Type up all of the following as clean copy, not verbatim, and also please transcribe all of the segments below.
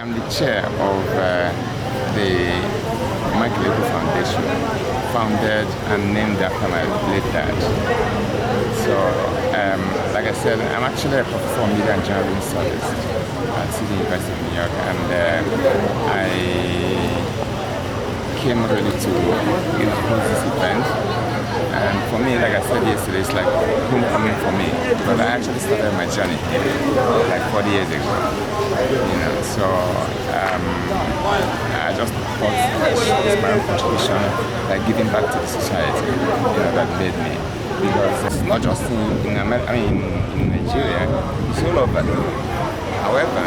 I'm the chair of the Michael Foundation, founded and named after my late dad. So, like I said, I'm actually a professor of media and journalism studies at City University of New York, and I came really to host this event. And for me, like I said yesterday, it's like homecoming for me. But I actually started my journey here like 40 years ago. So I just thought it's my own contribution, like giving back to the society, that made me. Because it's not just in Nigeria, it's all over. However,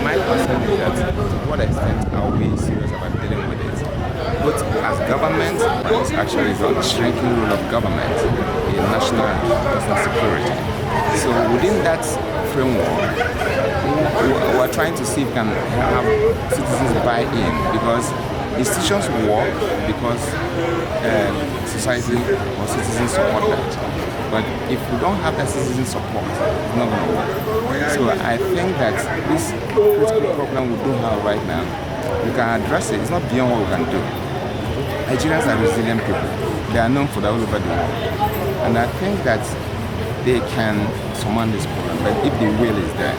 my concern is that to what extent are we serious about dealing with it? Both as government, it's actually the shrinking role of government in national and personal security. So within that framework, we're trying to see if we can have citizens buy in, because institutions work because society or citizens support that. But if we don't have that citizen support, it's not going to work. So I think that this critical problem we do have right now, we can address it. It's not beyond what we can do. Nigerians are resilient people. They are known for that all over the world. And I think that they can surmount this problem. But if the will is there,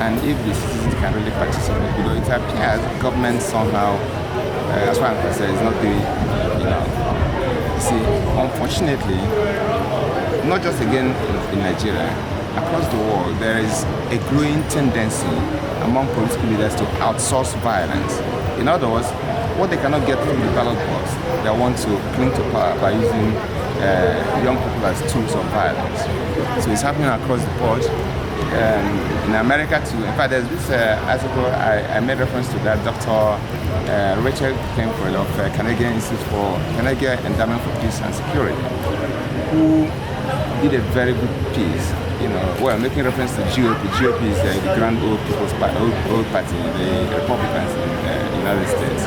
and if the citizens can really participate, because it appears government somehow, as far as I say, is not doing enough. See, unfortunately, not just again in Nigeria, across the world, there is a growing tendency among political leaders to outsource violence. In other words, what they cannot get through the ballot box, they want to cling to power by using young people as tools of violence. So it's happening across the board. In America too. In fact, there's this article I made reference to that Dr. Rachel Kemper of Canadian Institute for Canadian Endowment for Peace and Security, who did a very good piece, making reference to GOP. GOP is the Grand Old People's Party, old party, the Republicans in the United States.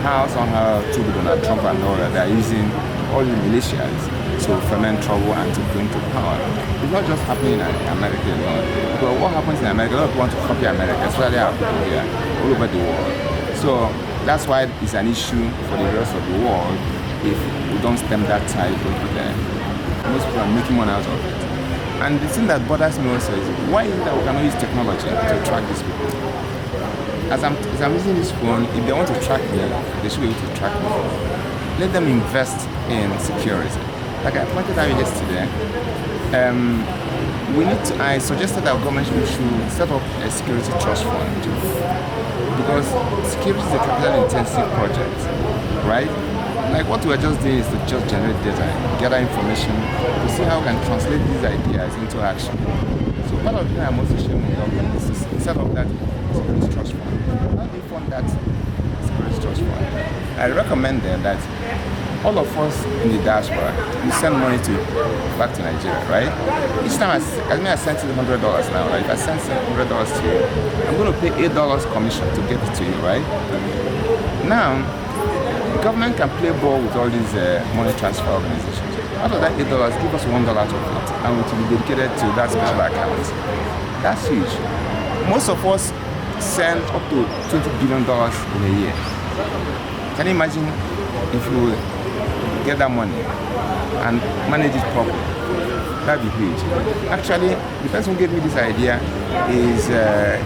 How somehow through Donald Trump and all that, they're using all the militias to ferment trouble and to bring to power. It's not just happening in America alone. But what happens in America, a lot of people want to copy America, especially our people here, all over the world. So that's why it's an issue for the rest of the world if we don't stem that tide over there. Most people are making money out of it. And the thing that bothers me also is, why is it that we cannot use technology to track these people? As I'm using this phone, if they want to track me, they should be able to track me. Let them invest in security. Like I pointed out yesterday, I suggested that government should set up a security trust fund, because security is a capital-intensive project, right? Like what we're just doing is to just generate data, gather information, to see how we can translate these ideas into action. So part of the thing I'm also sharing with government is to set up that security trust fund. How do you fund that security trust fund? I recommend that all of us in the diaspora, we send money back to Nigeria, right? Each time I send you $100 now, right? If I send $100 to you, I'm going to pay $8 commission to get it to you, right? Now, the government can play ball with all these money transfer organizations. Out of that $8, give us $1 out of it, and it will be dedicated to that special account. That's huge. Most of us send up to $20 billion in a year. Can you imagine if you get that money and manage it properly? That'd be huge. Actually, the person who gave me this idea is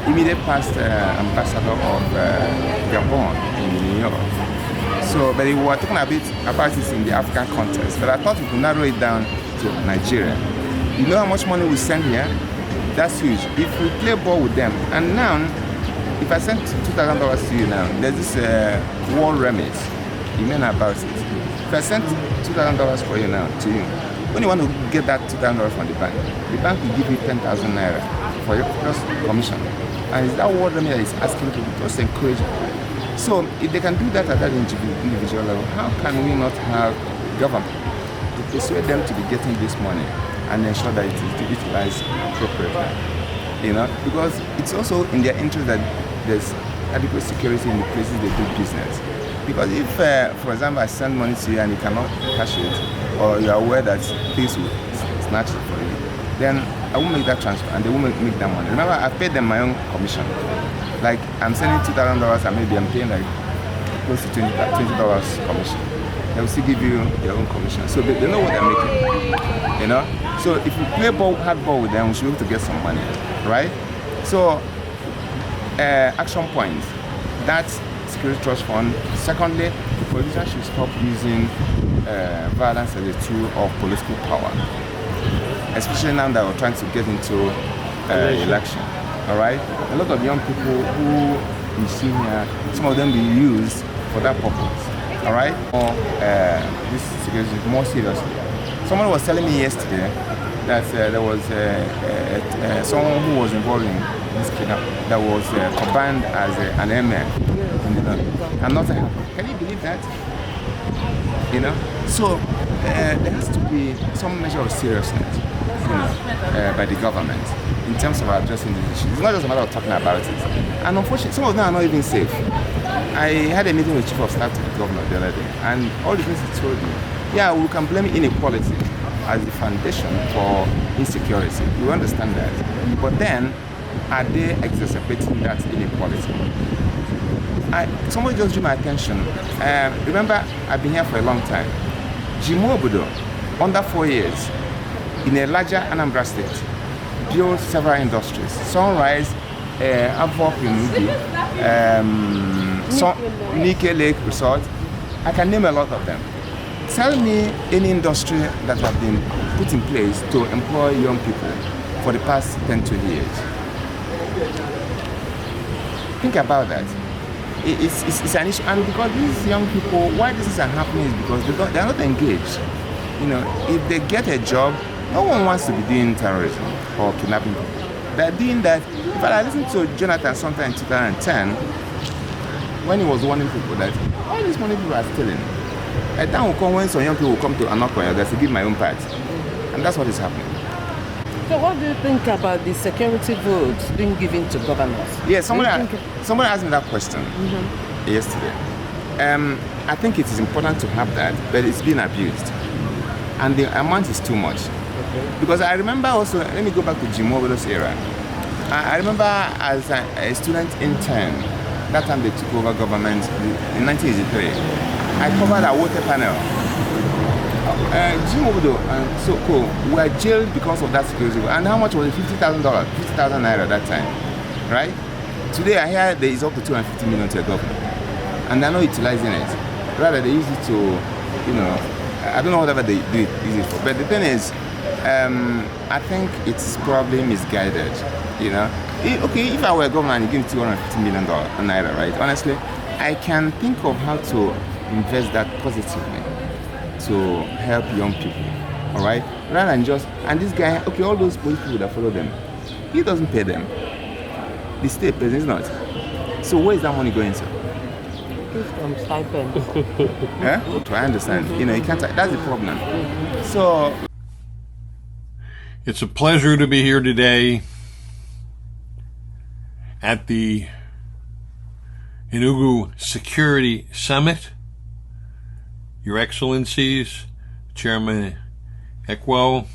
immediate past ambassador of Gabon in New York. So, but we were talking a bit about this in the African context, but I thought we could narrow it down to Nigeria. You know how much money we send here? That's huge. If we play ball with them, and now, if I send $2,000 to you now, there's this war remit. You may know about it. If I send $2,000 for you now to you, when you want to get that $2,000 from the bank will give you 10,000 naira for your first commission. And it's that war remit that is asking people to just encourage people. So if they can do that at that individual level, how can we not have government to persuade them to be getting this money and ensure that it is utilized appropriately? Because it's also in their interest that there's adequate security in the places they do business. Because if, for example, I send money to you and you cannot cash it, or you are aware that things will snatch it for you, then I won't make that transfer and they won't make that money. Remember, I paid them my own commission. Like I'm sending $2,000 and maybe I'm paying like close to $20 commission. They will still give you your own commission. So they know what they're making, you know? So if you play hardball with them, we should be able to get some money, right? So, action points, that's security trust fund. Secondly, politicians should stop using violence as a tool of political power, especially now that we're trying to get into election, all right? A lot of young people who you see here, some of them be used for that purpose. All right, or this security more seriously. Someone was telling me yesterday that there was someone who was involved in this kidnap that was combined as an MEF. And nothing happened. Can you believe that? You know, so there has to be some measure of seriousness, you know, by the government in terms of addressing these issues. It's not just a matter of talking about it. And unfortunately, some of them are not even safe. I had a meeting with Chief of Staff to the Governor the other day, and all the things he told me, yeah, we can blame inequality as the foundation for insecurity. We understand that. But then, are they exacerbating that inequality? Somebody just drew my attention. Remember, I've been here for a long time. Jimobudo, under 4 years, in a larger Anambra state, built several industries. Sunrise, Avok in Nike Lake Resort. I can name a lot of them. Tell me any industry that have been put in place to employ young people for the past 10-20 years. Think about that. It's an issue, and because these young people, why this is happening is because they're not engaged. You know, if they get a job, no one wants to be doing terrorism or kidnapping people. They're doing that. But I listened to Jonathan sometime in 2010 when he was warning people that all these money people are stealing. A time will come when some young people will come to Anokoya to give my own part. And that's what is happening. So what do you think about the security votes being given to governors? Yeah, someone asked me that question yesterday. I think it is important to have that, but it's been abused. And the amount is too much. Okay. Because I remember also, let me go back to Jim Obodo's era. I remember as a student intern, that time they took over government in 1983. I covered a water panel. Jim Obodo and Soko were jailed because of that security. And how much was it? $50,000, 50,000 naira that time, right? Today I hear there is up to 250 million to a government, and they're not utilizing it. Rather, they use it to, you know, I don't know whatever they do it use it for. But the thing is, I think it's probably misguided. You know, if I were a governor and you give me $250 million naira, right? Honestly, I can think of how to invest that positively to help young people, all right? Rather than just, and this guy, okay, all those police people that follow them, he doesn't pay them. The state pays, it's not. So where is that money going to? It's from stipend. Yeah? I understand. You know, you can't, that's the problem. So. It's a pleasure to be here today at the Enugu Security Summit. Your Excellencies, Chairman Ekwo,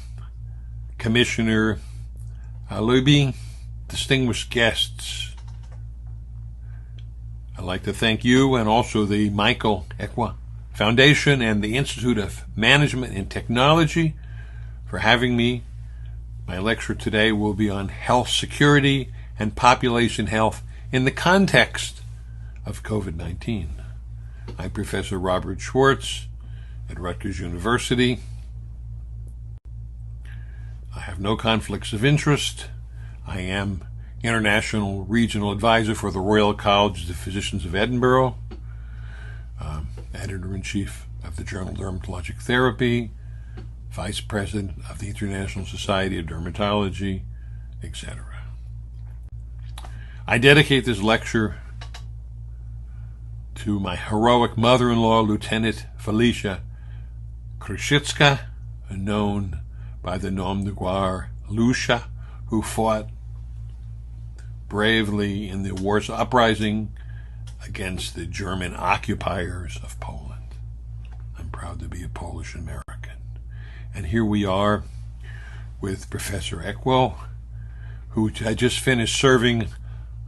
Commissioner Alubi, distinguished guests. I'd like to thank you and also the Michael Ekwa Foundation and the Institute of Management and Technology for having me. My lecture today will be on health security and population health in the context of COVID-19. I'm Professor Robert Schwartz at Rutgers University. I have no conflicts of interest. I am International Regional Advisor for the Royal College of Physicians of Edinburgh, Editor-in-Chief of the Journal Dermatologic Therapy, Vice President of the International Society of Dermatology, etc. I dedicate this lecture to my heroic mother-in-law, Lieutenant Felicia Krzyzewska, known by the nom de guerre Lucia, who fought bravely in the Warsaw Uprising against the German occupiers of Poland. I'm proud to be a Polish American. And here we are with Professor Ekwo, who had just finished serving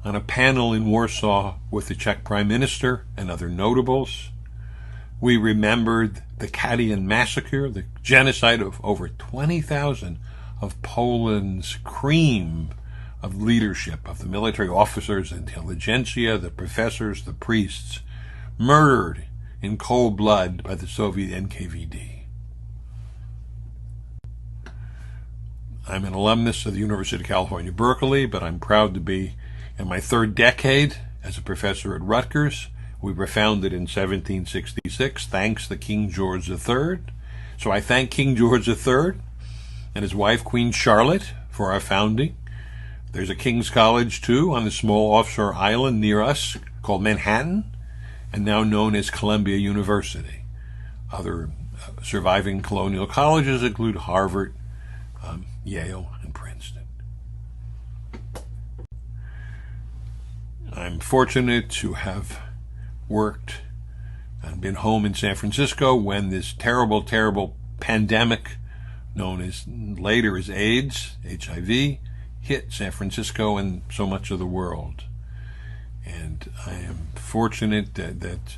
on a panel in Warsaw with the Czech Prime Minister and other notables. We remembered the Katian massacre, the genocide of over 20,000 of Poland's cream of leadership, of the military officers, the intelligentsia, the professors, the priests, murdered in cold blood by the Soviet NKVD. I'm an alumnus of the University of California, Berkeley, but I'm proud to be in my third decade as a professor at Rutgers. We were founded in 1766, thanks to King George III. So I thank King George III and his wife, Queen Charlotte, for our founding. There's a King's College, too, on the small offshore island near us called Manhattan, and now known as Columbia University. Other surviving colonial colleges include Harvard, Yale, and Princeton. I'm fortunate to have worked and been home in San Francisco when this terrible, terrible pandemic, known as later as AIDS, HIV, hit San Francisco and so much of the world. And I am fortunate that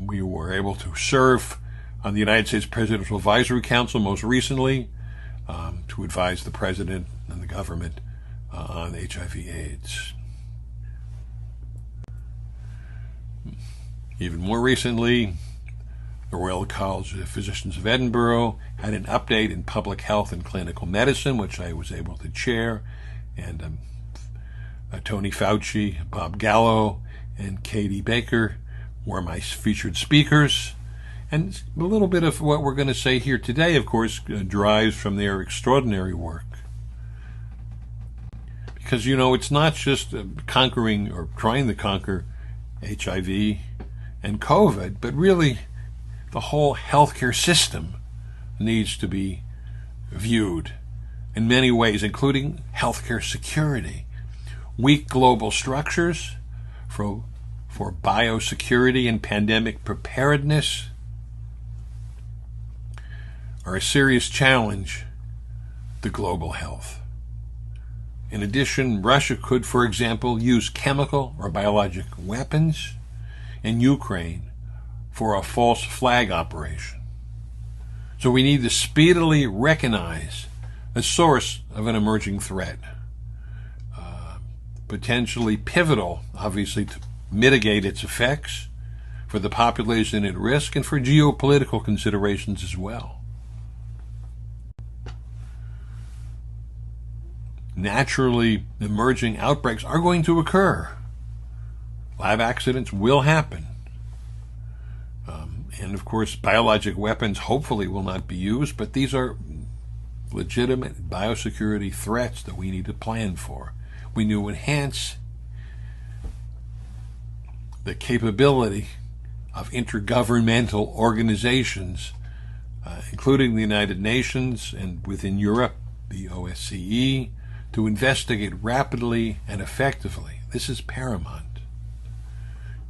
we were able to serve on the United States Presidential Advisory Council most recently, to advise the President and the government on HIV/AIDS. Even more recently, the Royal College of Physicians of Edinburgh had an update in public health and clinical medicine, which I was able to chair, and Tony Fauci, Bob Gallo, and Katie Baker were my featured speakers. And a little bit of what we're going to say here today, of course, derives from their extraordinary work. Because, it's not just conquering or trying to conquer HIV and COVID, but really the whole healthcare system needs to be viewed in many ways, including healthcare security. Weak global structures for biosecurity and pandemic preparedness are a serious challenge to global health. In addition, Russia could, for example, use chemical or biologic weapons in Ukraine for a false flag operation. So we need to speedily recognize a source of an emerging threat, potentially pivotal, obviously, to mitigate its effects for the population at risk and for geopolitical considerations as well. Naturally, emerging outbreaks are going to occur. Lab accidents will happen. And of course, biologic weapons hopefully will not be used, but these are legitimate biosecurity threats that we need to plan for. We need to enhance the capability of intergovernmental organizations, including the United Nations and within Europe, the OSCE, to investigate rapidly and effectively. This is paramount.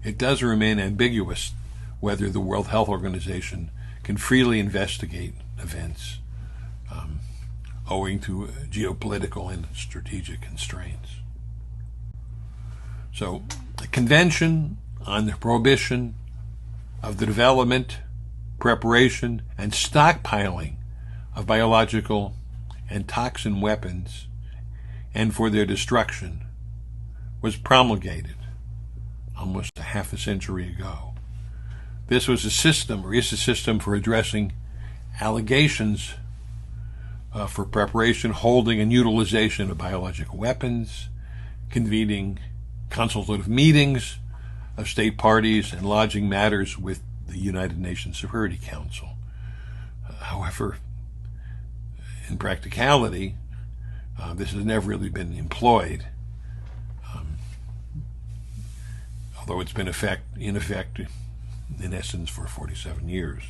It does remain ambiguous whether the World Health Organization can freely investigate events owing to geopolitical and strategic constraints. So, the Convention on the Prohibition of the Development, Preparation, and Stockpiling of Biological and Toxin Weapons and for their destruction was promulgated almost a half a century ago. This was a system, or is a system, for addressing allegations for preparation, holding, and utilization of biological weapons, convening consultative meetings of state parties, and lodging matters with the United Nations Security Council. However, in practicality, this has never really been employed, although it's been in effect, in essence, for 47 years.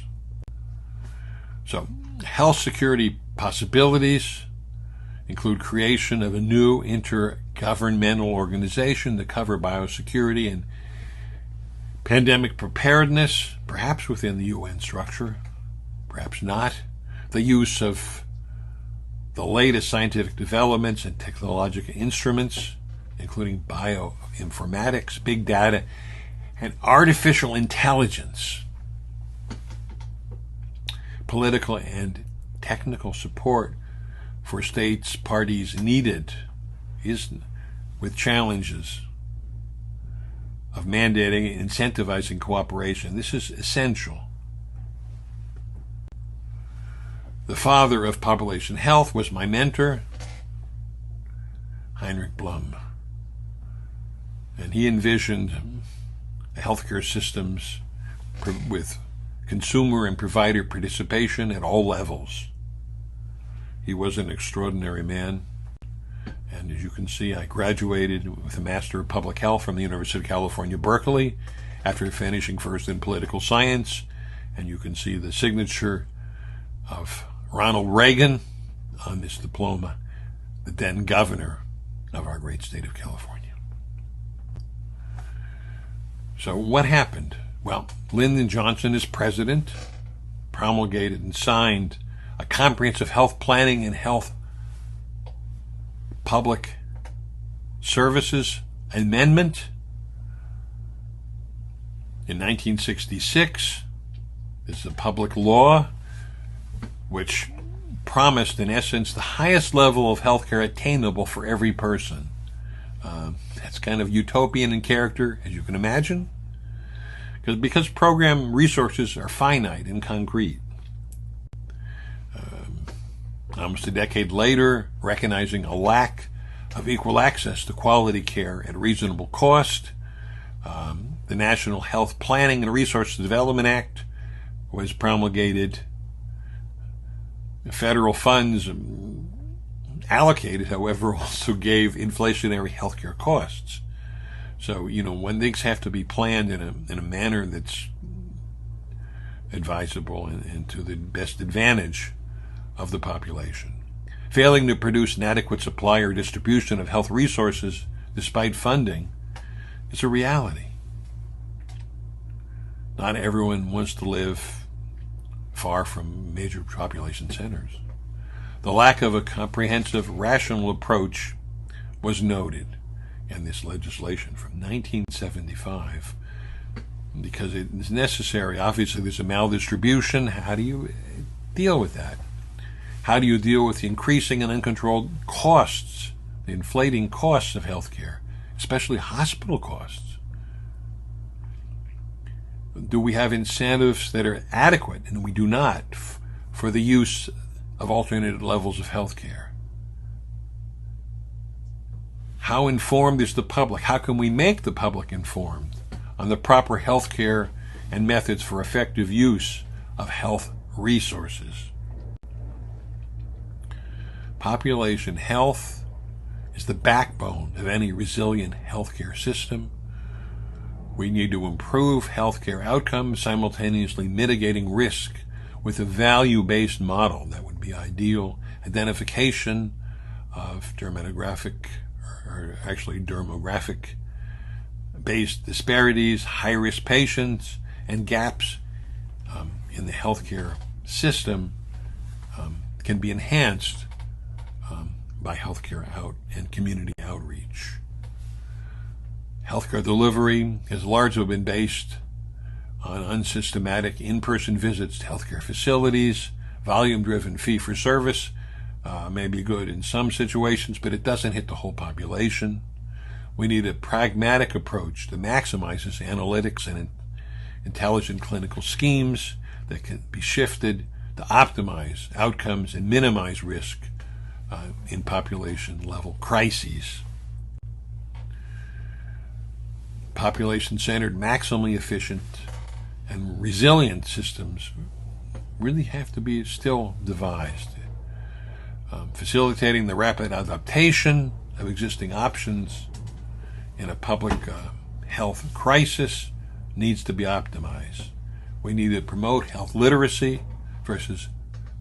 So, health security possibilities include creation of a new intergovernmental organization to cover biosecurity and pandemic preparedness, perhaps within the UN structure, perhaps not. The use of the latest scientific developments and technological instruments including bioinformatics, big data, and artificial intelligence. Political and technical support for states parties needed is with challenges of mandating and incentivizing cooperation. This is essential. The father of population health was my mentor, Heinrich Blum, and he envisioned healthcare systems with consumer and provider participation at all levels. He was an extraordinary man, and as you can see, I graduated with a Master of Public Health from the University of California, Berkeley, after finishing first in political science, and you can see the signature of Ronald Reagan on this diploma, the then governor of our great state of California. So what happened? Well, Lyndon Johnson as president promulgated and signed a comprehensive health planning and health public services amendment in 1966. This is a public law which promised, in essence, the highest level of health care attainable for every person. That's kind of utopian in character, as you can imagine, because program resources are finite and concrete. Almost a decade later, recognizing a lack of equal access to quality care at reasonable cost, the National Health Planning and Resources Development Act was promulgated. Federal funds allocated, however, also gave inflationary healthcare costs. So, when things have to be planned in a manner that's advisable and to the best advantage of the population. Failing to produce an adequate supply or distribution of health resources despite funding is a reality. Not everyone wants to live far from major population centers. The lack of a comprehensive, rational approach was noted in this legislation from 1975 because it is necessary. Obviously, there's a maldistribution. How do you deal with that? How do you deal with the increasing and uncontrolled costs, the inflating costs of healthcare, especially hospital costs? Do we have incentives that are adequate, and we do not, for the use of alternate levels of healthcare? How informed is the public? How can we make the public informed on the proper healthcare and methods for effective use of health resources? Population health is the backbone of any resilient healthcare system. We need to improve healthcare outcomes, simultaneously mitigating risk with a value-based model that would be ideal. Identification of demographic-based disparities, high-risk patients, and gaps in the healthcare system can be enhanced by healthcare and community outreach. Healthcare delivery has largely been based on unsystematic in-person visits to healthcare facilities. Volume-driven fee-for-service may be good in some situations, but it doesn't hit the whole population. We need a pragmatic approach that maximizes analytics and intelligent clinical schemes that can be shifted to optimize outcomes and minimize risk in population-level crises. Population-centered, maximally efficient, and resilient systems really have to be still devised. Facilitating the rapid adaptation of existing options in a public health crisis needs to be optimized. We need to promote health literacy versus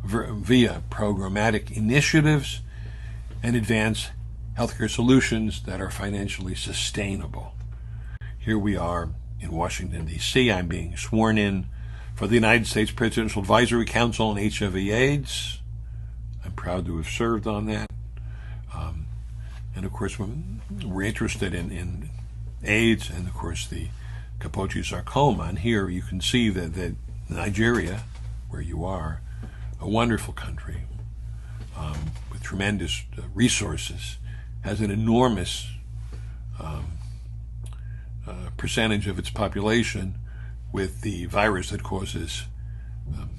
via programmatic initiatives and advance healthcare solutions that are financially sustainable. Here we are in Washington, D.C. I'm being sworn in for the United States Presidential Advisory Council on HIV/AIDS. I'm proud to have served on that. And of course, we're interested in AIDS and of course the Kaposi sarcoma. And here you can see that Nigeria, where you are, a wonderful country with tremendous resources, has an enormous percentage of its population with the virus that causes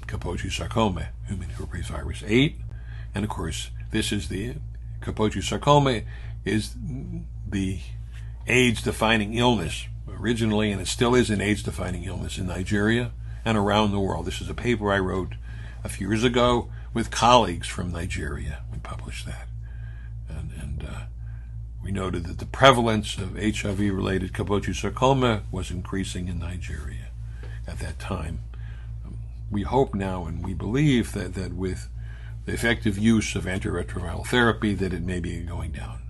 Kaposi sarcoma, human herpesvirus 8. And of course, this is the Kaposi sarcoma is the AIDS-defining illness originally, and it still is an AIDS-defining illness in Nigeria and around the world. This is a paper I wrote a few years ago with colleagues from Nigeria. We published that. And we noted that the prevalence of HIV-related Kaposi sarcoma was increasing in Nigeria at that time. We hope now and we believe that with the effective use of antiretroviral therapy that it may be going down.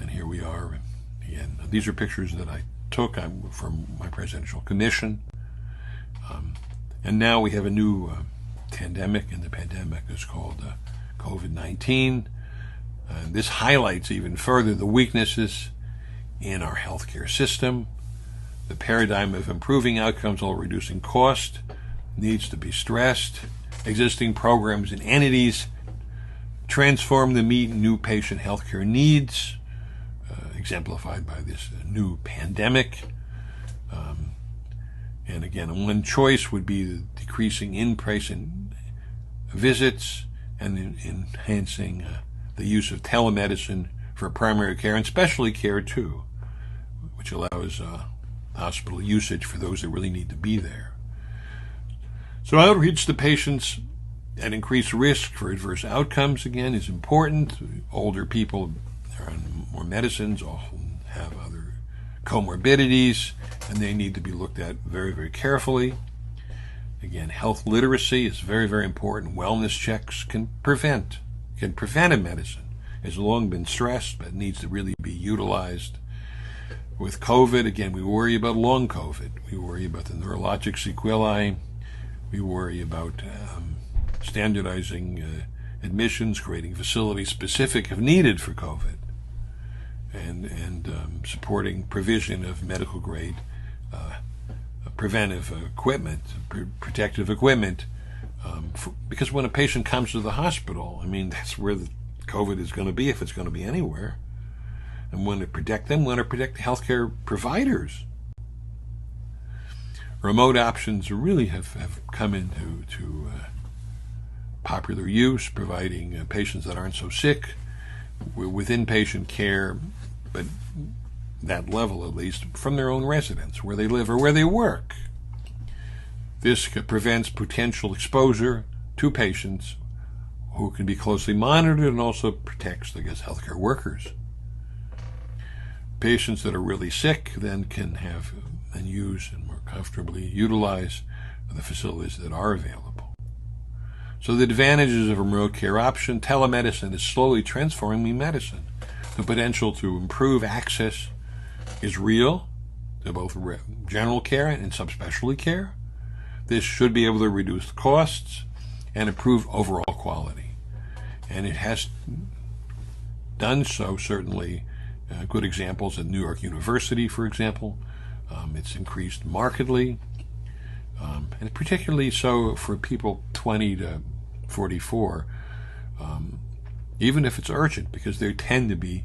And here we are again. These are pictures that I took from my presidential commission. And now we have a new pandemic, and the pandemic is called COVID-19. This highlights even further the weaknesses in our healthcare system. The paradigm of improving outcomes while reducing cost needs to be stressed. Existing programs and entities transform to meet new patient healthcare needs, exemplified by this new pandemic. And again, one choice would be the decreasing in-person visits and enhancing the use of telemedicine for primary care and specialty care too, which allows hospital usage for those that really need to be there. So outreach to patients at increased risk for adverse outcomes, again, is important. Older people are on more medicines, often have other comorbidities, and they need to be looked at very, very carefully. Again, health literacy is very, very important. Wellness checks can prevent preventive medicine. Has long been stressed, but needs to really be utilized. With COVID, again, we worry about long COVID. We worry about the neurologic sequelae. We worry about standardizing admissions, creating facilities specific if needed for COVID, and supporting provision of medical grade preventive equipment, protective equipment, because when a patient comes to the hospital, I mean, that's where the COVID is going to be, if it's going to be anywhere. And when to protect them, when to protect the healthcare providers. Remote options really have come into popular use, providing patients that aren't so sick with inpatient care, but that level at least, from their own residence, where they live or where they work. This prevents potential exposure to patients who can be closely monitored and also protects, I guess, healthcare workers. Patients that are really sick then can have and use and more comfortably utilize the facilities that are available. So the advantages of a remote care option, telemedicine is slowly transforming medicine. The potential to improve access is real to both general care and subspecialty care. This should be able to reduce costs and improve overall quality. And it has done so, certainly. Good examples at New York University, for example. It's increased markedly, and particularly so for people 20 to 44, even if it's urgent, because they tend to be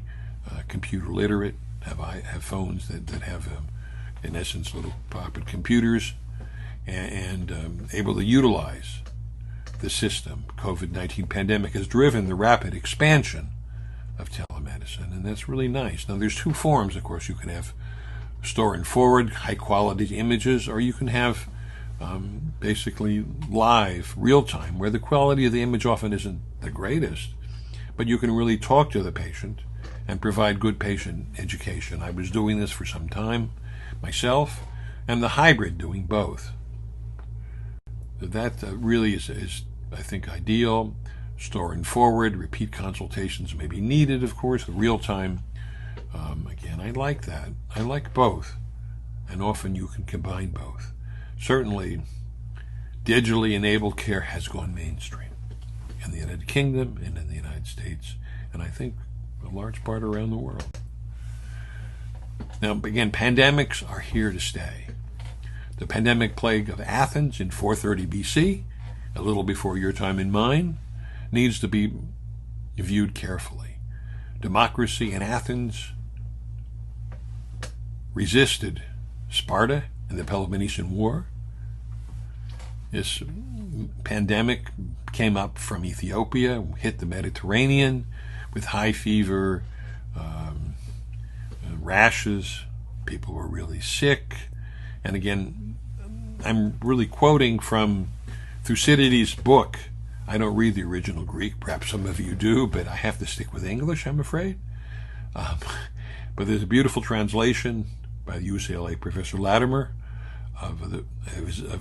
computer literate, have phones that have, in essence, little pocket computers, and able to utilize the system. COVID-19 pandemic has driven the rapid expansion of telemedicine, and that's really nice. Now, there's two forms, of course. You can have store and forward, high-quality images, or you can have basically live, real-time, where the quality of the image often isn't the greatest, but you can really talk to the patient and provide good patient education. I was doing this for some time myself, and the hybrid doing both. That really is, I think, ideal. Store and forward, repeat consultations may be needed, of course, real-time. Again, I like that. I like both, and often you can combine both. Certainly, digitally enabled care has gone mainstream in the United Kingdom and in the United States, and I think a large part around the world. Now, again, pandemics are here to stay. The pandemic plague of Athens in 430 BC, a little before your time and mine, needs to be viewed carefully. Democracy in Athens resisted Sparta in the Peloponnesian War. This pandemic came up from Ethiopia, hit the Mediterranean with high fever, rashes. People were really sick. And again, I'm really quoting from Thucydides' book. I don't read the original Greek. Perhaps some of you do, but I have to stick with English, I'm afraid. But there's a beautiful translation by UCLA Professor Latimer of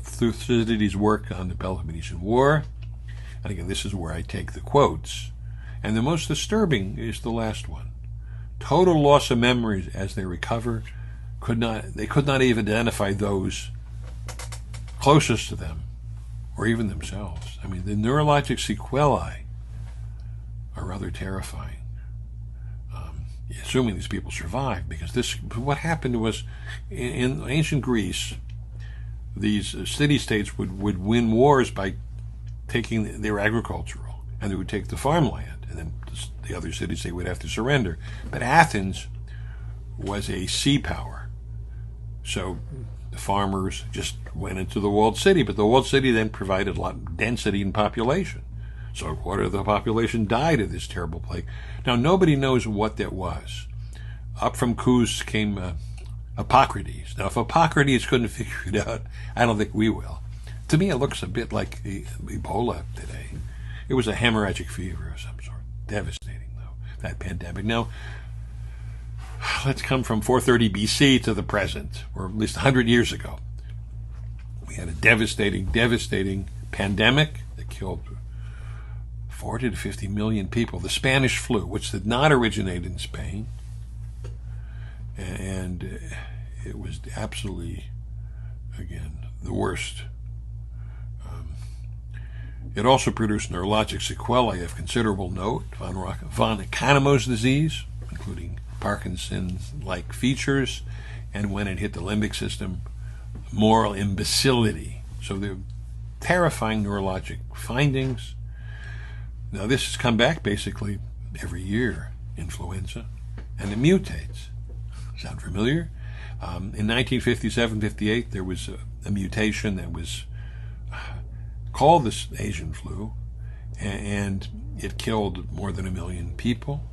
Thucydides' work on the Peloponnesian War. And again, this is where I take the quotes. And the most disturbing is the last one. Total loss of memories as they recover. They could not even identify those closest to them, or even themselves. I mean, the neurologic sequelae are rather terrifying. Assuming these people survived, because what happened was, in ancient Greece, these city-states would win wars by taking their agricultural, and they would take the farmland, and then the other cities they would have to surrender. But Athens was a sea power, so the farmers just went into the walled city, but the walled city then provided a lot of density in population. So a quarter of the population died of this terrible plague. Now, nobody knows what that was. Up from Kos came Hippocrates. Now, if Hippocrates couldn't figure it out, I don't think we will. To me, it looks a bit like Ebola today. It was a hemorrhagic fever of some sort. Devastating, though, that pandemic. Now, let's come from 430 BC to the present, or at least 100 years ago. We had a devastating pandemic that killed 40 to 50 million people. The Spanish flu, which did not originate in Spain, and it was absolutely, again, the worst. It also produced neurologic sequelae of considerable note, von Economos disease, including Parkinson's-like features, and when it hit the limbic system, moral imbecility. So they're terrifying neurologic findings. Now, this has come back basically every year, influenza, and it mutates. Sound familiar? In 1957-58, there was a mutation that was called the Asian flu, and it killed more than 1 million people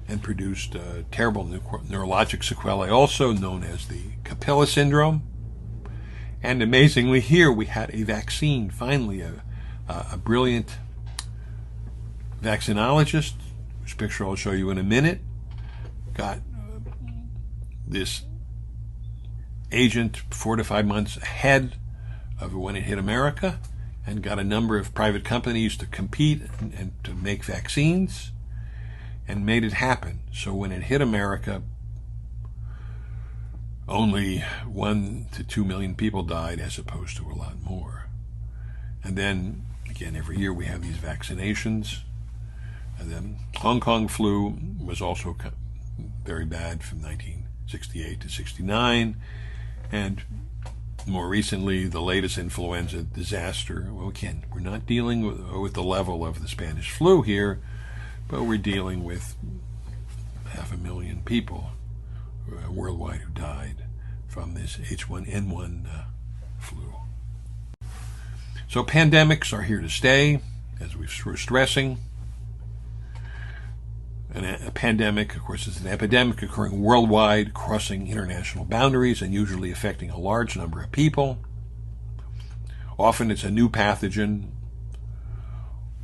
and produced terrible neurologic sequelae, also known as the Capella syndrome. And amazingly, here we had a vaccine, finally, a brilliant vaccinologist, which picture I'll show you in a minute, got this agent 4 to 5 months ahead of when it hit America, and got a number of private companies to compete and to make vaccines, and made it happen. So when it hit America, only 1 to 2 million people died, as opposed to a lot more. And then, again, every year we have these vaccinations. And then Hong Kong flu was also very bad from 1968 to 69. And more recently, the latest influenza disaster. Well, again, we're not dealing with the level of the Spanish flu here, but we're dealing with 500,000 people worldwide who died from this H1N1 flu. So pandemics are here to stay, as we're stressing. A pandemic, of course, is an epidemic occurring worldwide, crossing international boundaries, and usually affecting a large number of people. Often it's a new pathogen,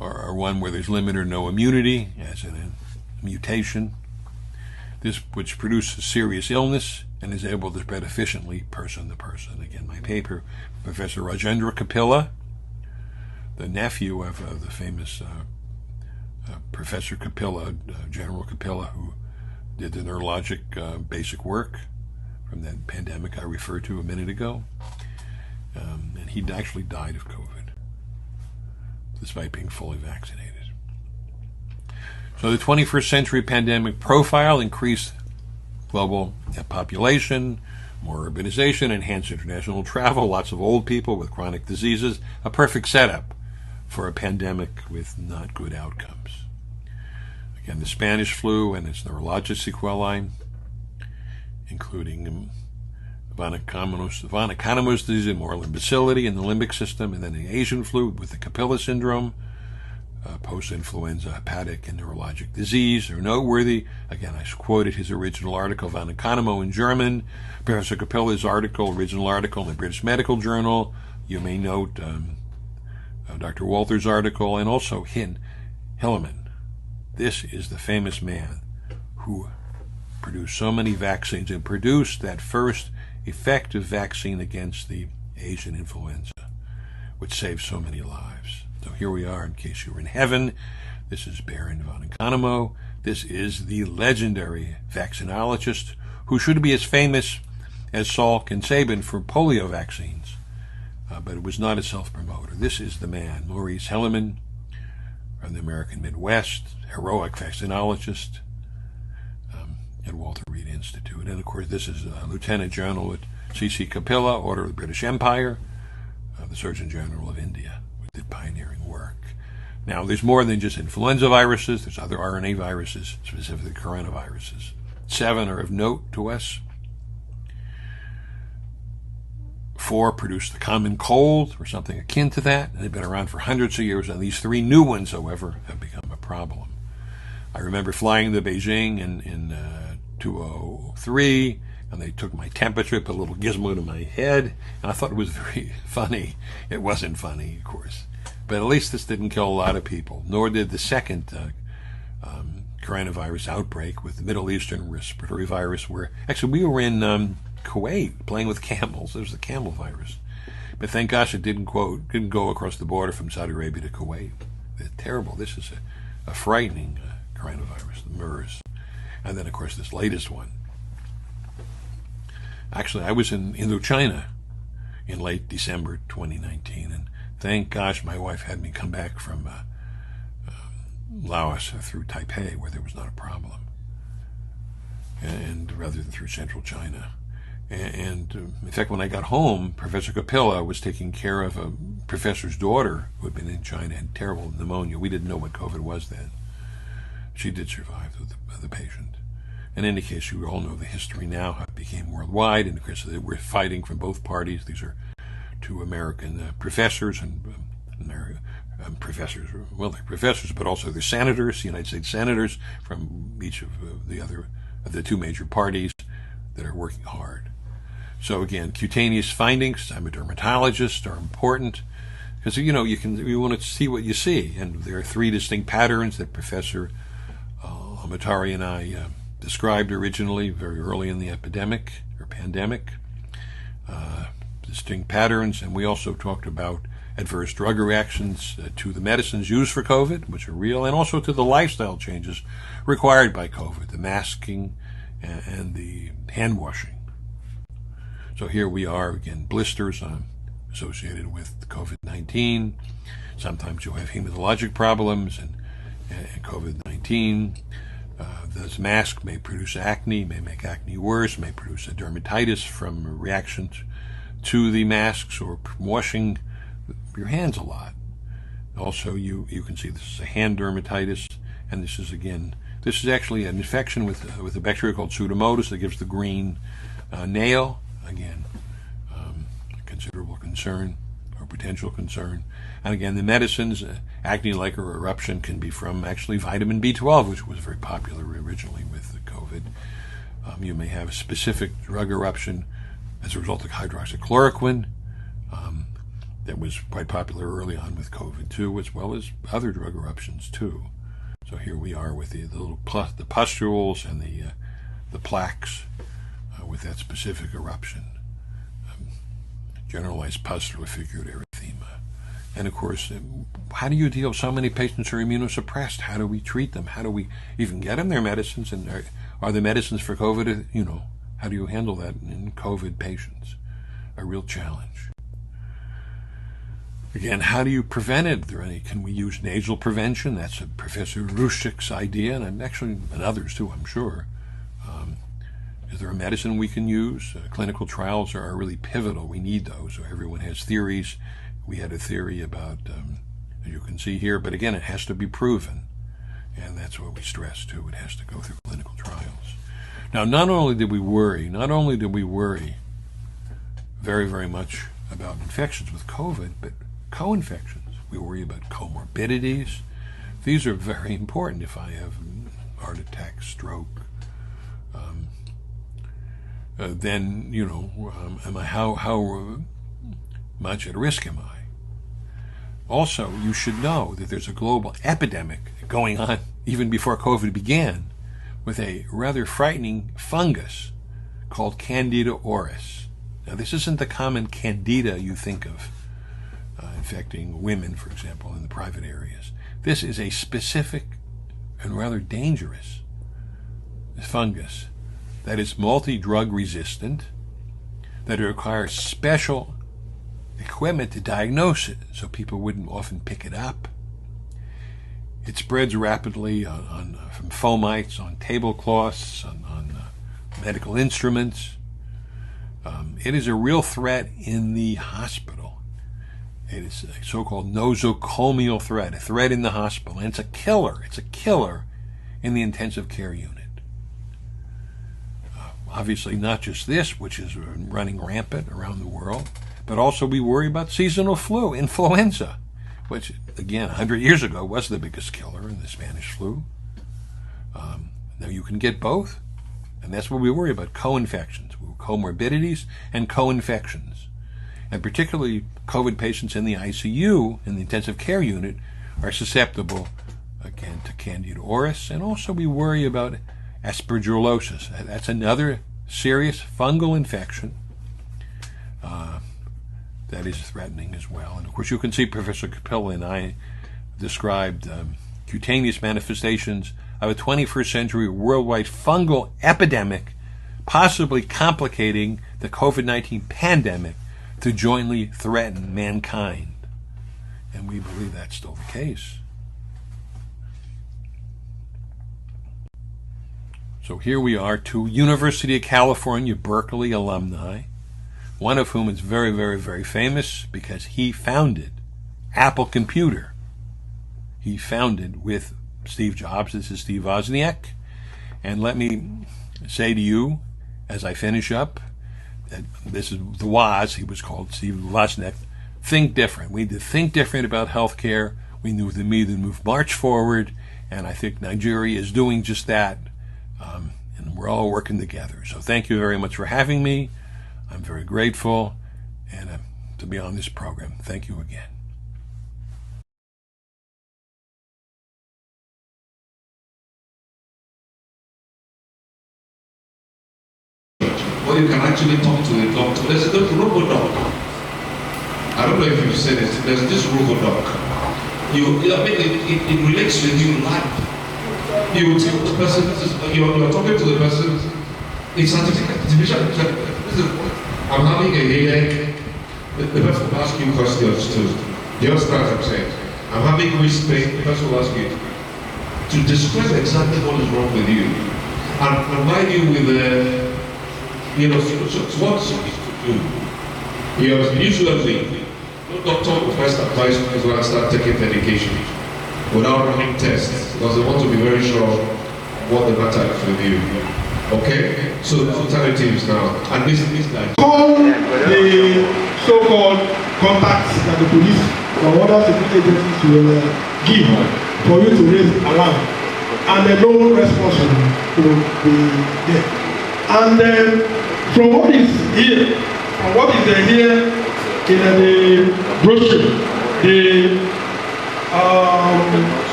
or one where there's limited or no immunity, as in a mutation. This which produces serious illness and is able to spread efficiently person to person. Again, my paper, Professor Rajendra Kapila, the nephew of the famous Professor Kapila, General Kapila, who did the neurologic basic work from that pandemic I referred to a minute ago. And he actually died of COVID, despite being fully vaccinated. So the 21st century pandemic profile: increased global population, more urbanization, enhanced international travel, lots of old people with chronic diseases, a perfect setup for a pandemic with not good outcomes. Again, the Spanish flu and its neurologic sequelae, including Vanacano's disease and moral imbecility in the limbic system, and then the Asian flu with the Capilla syndrome, post-influenza hepatic and neurologic disease are noteworthy. Again, I quoted his original article, Vanacano in German, Professor Capilla's original article in the British Medical Journal. You may note Dr. Walter's article, and also Hilleman. This is the famous man who produced so many vaccines and produced that first effective vaccine against the Asian influenza, which saved so many lives. So here we are, in case you were in heaven. This is Baron von Economo. This is the legendary vaccinologist who should be as famous as Salk and Sabin for polio vaccines, but it was not a self-promoter. This is the man, Maurice Hilleman, from the American Midwest, heroic vaccinologist at Walter Reed Institute. And of course, this is Lieutenant General at C.C. Capilla, Order of the British Empire, the Surgeon General of India, who did pioneering work. Now, there's more than just influenza viruses. There's other RNA viruses, specifically coronaviruses. 7 are of note to us. 4 produce the common cold, or something akin to that, and they've been around for hundreds of years, and these 3 new ones, however, have become a problem. I remember flying to Beijing in 2003, and they took my temperature, put a little gizmo to my head, and I thought it was very funny. It wasn't funny, of course, but at least this didn't kill a lot of people, nor did the second coronavirus outbreak with the Middle Eastern respiratory virus, where actually we were in Kuwait playing with camels. It was the camel virus, but thank gosh it didn't go across the border from Saudi Arabia to Kuwait. It's terrible. This is a frightening coronavirus, the MERS. And then of course this latest one. Actually, I was in Indochina in late December 2019, and thank gosh my wife had me come back from Laos through Taipei, where there was not a problem, and rather than through central China. And in fact, when I got home, Professor Capilla was taking care of a professor's daughter who had been in China and had terrible pneumonia. We didn't know what COVID was then. She did survive the patient. And in any case, you all know the history now, how it became worldwide, and of course they were fighting from both parties. These are 2 American professors, and professors, well, they're professors, but also they're senators, United States senators from each of the 2 major parties that are working hard. So again, cutaneous findings, I'm a dermatologist, are important because you want to see what you see, and there are 3 distinct patterns that Professor Amatari and I described originally, very early in the epidemic or pandemic. Distinct patterns, and we also talked about adverse drug reactions to the medicines used for COVID, which are real, and also to the lifestyle changes required by COVID, the masking and the hand washing. So here we are, again, blisters associated with COVID-19. Sometimes you'll have hematologic problems and COVID-19. This mask may produce acne, may make acne worse, may produce a dermatitis from a reaction to the masks or washing your hands a lot. Also, you can see this is a hand dermatitis, and this is actually an infection with a bacteria called Pseudomonas that gives the green nail. Again, a considerable concern or potential concern. And again, the medicines, acne-like or eruption, can be from actually vitamin B12, which was very popular originally with COVID. You may have a specific drug eruption as a result of hydroxychloroquine. That was quite popular early on with COVID too, as well as other drug eruptions too. So here we are with the pustules and the plaques with that specific eruption. Generalized pustular figurative erythema. And of course, how do you deal with so many patients who are immunosuppressed? How do we treat them? How do we even get them their medicines? And are the medicines for COVID, how do you handle that in COVID patients? A real challenge. Again, how do you prevent it? Can we use nasal prevention? That's Professor Rushik's idea, and others too, I'm sure. Is there a medicine we can use? Clinical trials are really pivotal. We need those. So everyone has theories. We had a theory about, as you can see here, but again, it has to be proven. And that's what we stress too. It has to go through clinical trials. Now, not only did we worry very, very much about infections with COVID, but co-infections. We worry about comorbidities. These are very important. If I have heart attack, stroke, then how much at risk am I? Also, you should know that there's a global epidemic going on even before COVID began with a rather frightening fungus called Candida auris. Now, this isn't the common candida you think of infecting women, for example, in the private areas. This is a specific and rather dangerous fungus that is multi-drug resistant, that requires special equipment to diagnose it, so people wouldn't often pick it up. It spreads rapidly from fomites on tablecloths, on medical instruments. It is a real threat in the hospital. It is a so-called nosocomial threat, a threat in the hospital, and it's a killer. It's a killer in the intensive care unit. Obviously, not just this, which is running rampant around the world, but also we worry about seasonal flu, influenza, which, again, 100 years ago was the biggest killer in the Spanish flu. Now you can get both, and that's what we worry about, co-infections, comorbidities and co-infections. And particularly COVID patients in the ICU, in the intensive care unit, are susceptible, again, to Candida auris, and also we worry about aspergillosis. That's another serious fungal infection that is threatening as well. And of course, you can see Professor Capilla and I described cutaneous manifestations of a 21st century worldwide fungal epidemic, possibly complicating the COVID-19 pandemic to jointly threaten mankind. And we believe that's still the case. So here we are, two University of California, Berkeley alumni, one of whom is very, very, very famous because he founded Apple Computer. He founded with Steve Jobs. This is Steve Wozniak. And let me say to you, as I finish up, that this is the Woz, he was called Steve Wozniak. Think different. We need to think different about healthcare. We need to move march forward, and I think Nigeria is doing just that. And we're all working together. So thank you very much for having me. I'm very grateful and to be on this program. Thank you again. Or you can actually talk to a doctor. There's a robo-doc. I don't know if you've seen it. There's this robo-doc. It relates with you live. You tell the person, you're talking to the person, it's artificial. I'm having a headache. The person will ask you questions too. Do you understand what I'm saying? I'm having wrist pain. The person will ask you to describe exactly what is wrong with you and provide you with so what you need to do. Usually, the doctor will first advise people to start taking medication without running tests, because they want to be very sure what the matter is with you. Okay? So the alternatives now, and this guy. Call the so-called contacts that the police or other security agencies will give for you to raise alarm, and no response will be there. And from what is here, in the brochure, the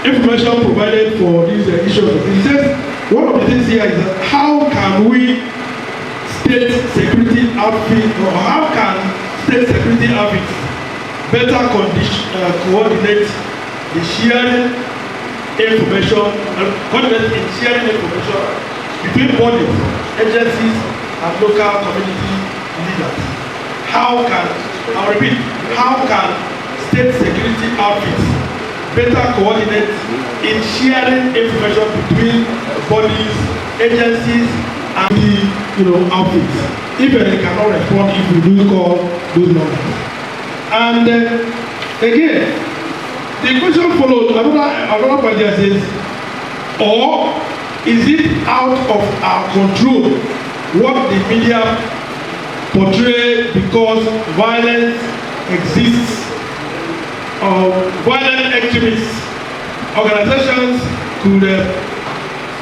information provided for these issues. It says one of the things here is that how can we state security outfit, or how can state security outfits better coordinate the sharing information, between bodies, agencies, and local community leaders. how can, I'll repeat, how can state security outfits better coordinate in sharing information between bodies, agencies, and the outfits, if they cannot respond if we do call those numbers. And again, the question follows, another point there says, or is it out of our control what the media portray because violence exists, violent extremists organizations could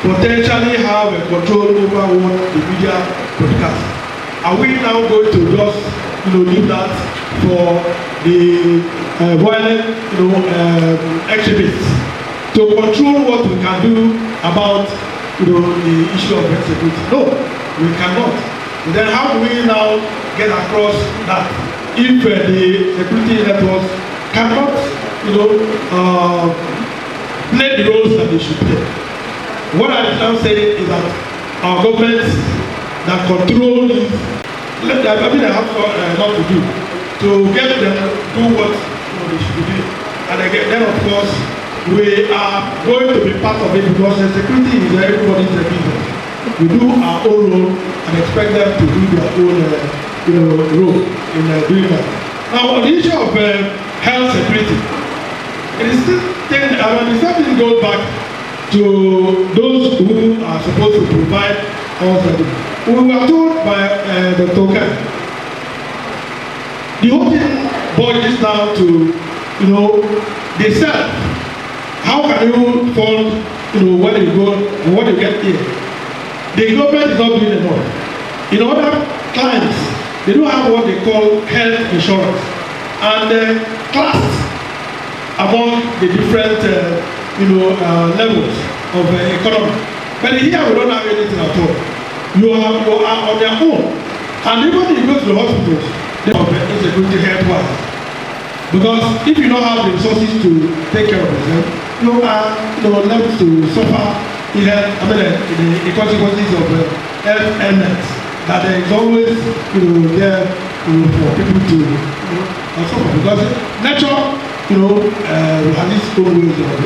potentially have a control over what the media broadcast? Are we now going to just leave that for the violent extremists to control what we can do about the issue of insecurity? No, we cannot. And then how do we now get across that if the security networks cannot play the roles that they should play? What I'm now saying is that our governments that control this, they have a lot to do to get them to do what they should be doing. And again, then of course, we are going to be part of it because the security is everybody's business. We do our own role and expect them to do their own role in doing that. Now, on the issue of health security, it is still the same thing goes back to those who are supposed to provide health service. We were told by the token, the whole thing boils down to they said, how can you fund when you go and when you get here? The government is not doing enough. In other clients, they don't have what they call health insurance, and classed among the different levels of economy. But here we don't have anything at all. You are on their own, and even if you go to the hospitals, they have insecurity health-wise. Because if you don't have the resources to take care of yourself, you are left to suffer the consequences of health illness. That there is always there for people to suffer, because nature has its own ways of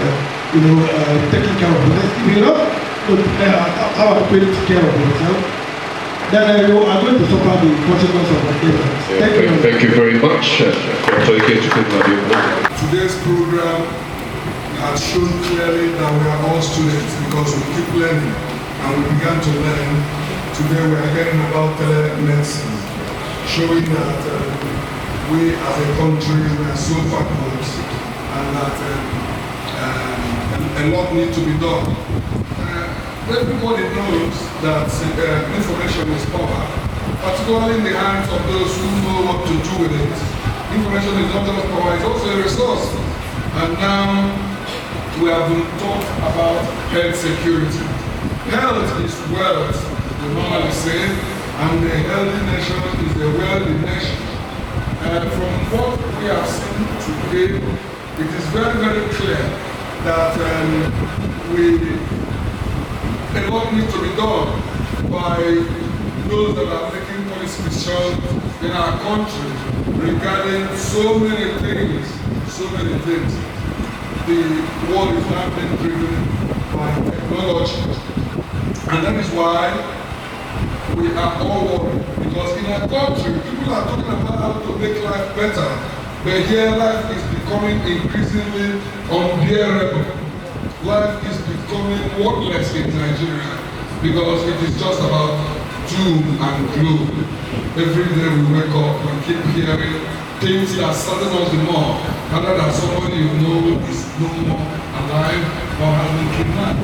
taking care of yourself. If you don't how to take care of yourself, then you are going to suffer the consequence of the illness. Thank you very much. Today's program has shown clearly that we are all students because we keep learning, and we began to learn. Today we are hearing about telemedicine, showing that we as a country we are so backward, and that a lot needs to be done. Everybody knows that information is power, particularly in the hands of those who know what to do with it. Information is not just power, it's also a resource. And now we have been taught about health security. Health is wealth, they normally say, and a healthy nation is a wealthy nation. From what we have seen today, it is very, very clear that a lot needs to be done by those that are making policy decisions in our country regarding so many things. The world is now being driven by technology. And that is why we are all worried. Because in our country, people are talking about how to make life better. But here life is becoming increasingly unbearable. Life is becoming worthless in Nigeria because it is just about doom and gloom. Every day we wake up, we keep hearing things that sadden us the more, rather than somebody you know is no more alive or has been kidnapped.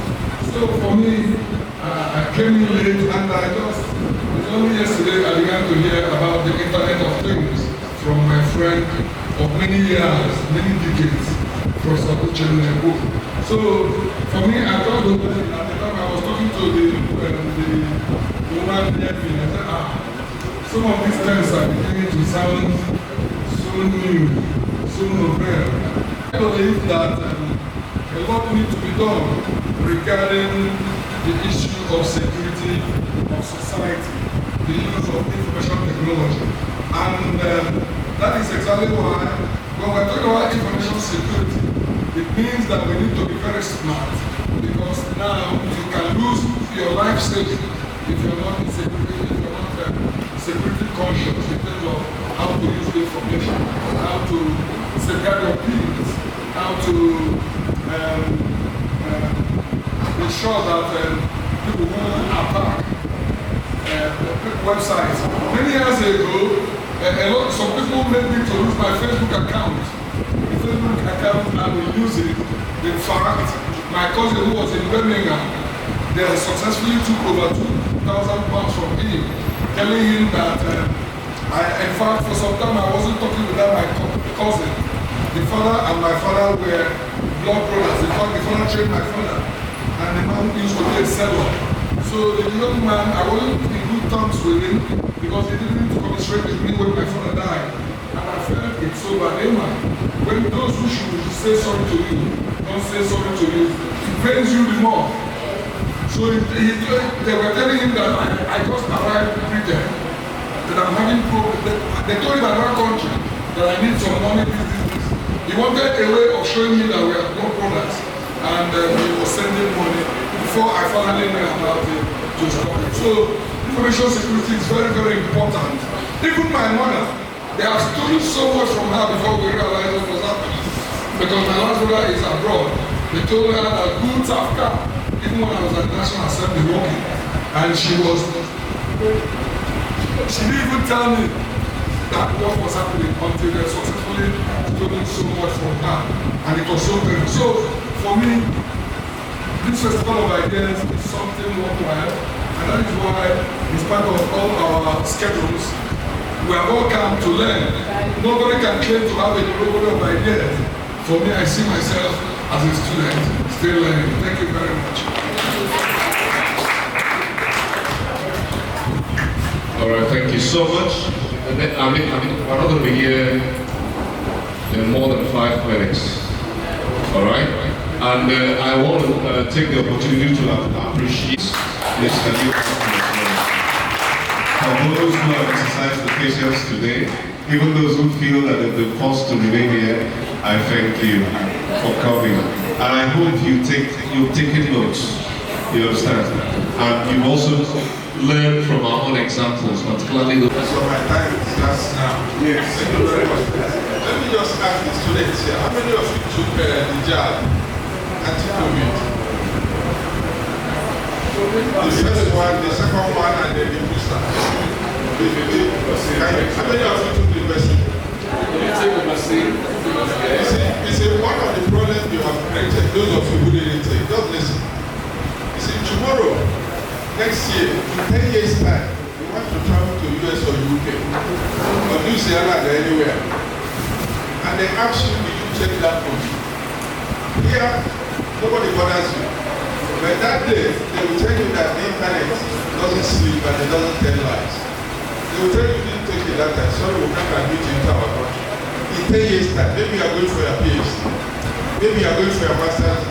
So for me, I came in late and it's only yesterday I began to hear about the Internet of Things from my friend of many years, many decades, Professor Uchennebu. So, for me, I thought at the time I was talking to the woman near me, I said, some of these terms are beginning to sound so new, so novel. I believe that a lot needs to be done regarding the issue of security of society, the use of information technology. And that is exactly why, when we're talking about information security, it means that we need to be very smart, because now you can lose your life saving if you're not security conscious in terms of how to use the information, how to safeguard your pins, how to ensure that people who attack websites. Many years ago, some people made me to lose my Facebook account. The Facebook account, I will use it. In fact, my cousin who was in Birmingham, they successfully took over £2,000 from him, telling him that, in fact, for some time I wasn't talking without my cousin. The father and my father were blood brothers. In fact, the father trained my father, and the man used to be a seller. So the young man, I wasn't in good terms with him because he didn't commiserate with me when my father died. And I felt it so bad. When those who should say sorry to you don't say sorry to you, it pains you the more. So they were telling him that I just arrived in Britain, that I'm having problems. They told him in another country that I need some money, this. He wanted a way of showing me that we are no brothers, and he was sending money before I finally knew about it to stop it. So information security is very, very important. Even my mother, they have stolen so much from her before we realized what was happening. Because my last brother is abroad. They told her that goods have come. Even when I was at National Assembly working, and she didn't even tell me that what was happening until they successfully stolen so much from her, and it was so painful. So for me, this festival of ideas is something worthwhile, and that is why, in spite of all our schedules, we have all come to learn. Nobody can claim to have a global of ideas. For me, I see myself as a student, still learning. Thank you very much. All right, thank you so much. And then, I mean, we're not going to be here in more than 5 minutes. All right? And I want to take the opportunity to appreciate this new for those who have exercised the patience today, even those who feel that they've been forced to remain here. I thank you for coming. And I hope you've taken notes, you understand? And you've also learned from our own examples, particularly the... So my time is just now. Yes. Thank you very much. Let me just ask the students here, how many of you took the jab, anti-COVID? The first one, the second one, and then the booster. How many of you took the vaccine? You see, one of the problems you have created, those of you who didn't take, just listen. You see, tomorrow, next year, in 10 years' time, you want to travel to US or UK, or New Zealand or anywhere, and they ask you, did you check that country? Here, nobody bothers you. But that day, they will tell you that the internet doesn't sleep and it doesn't tell lies. They will tell you didn't take it that time. Sorry, we can't admit you into our country. In 10 years' time, maybe you are going for your PhD. Maybe you are going for your master's.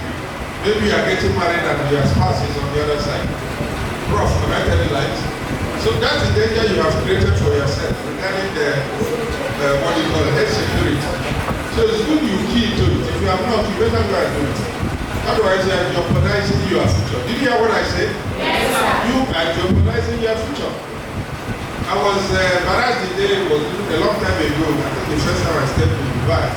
Maybe you are getting married and your spouse is on the other side. Prof, am I telling lies? So that's the danger you have created for yourself regarding the, what you call health security. So it's good you key to it. If you have not, you better go and do it. Otherwise, you are jeopardizing your future. Did you hear what I said? Yes, sir. You are jeopardizing your future. I was embarrassed the day, it was a long time ago, I think the first time I stepped in Dubai.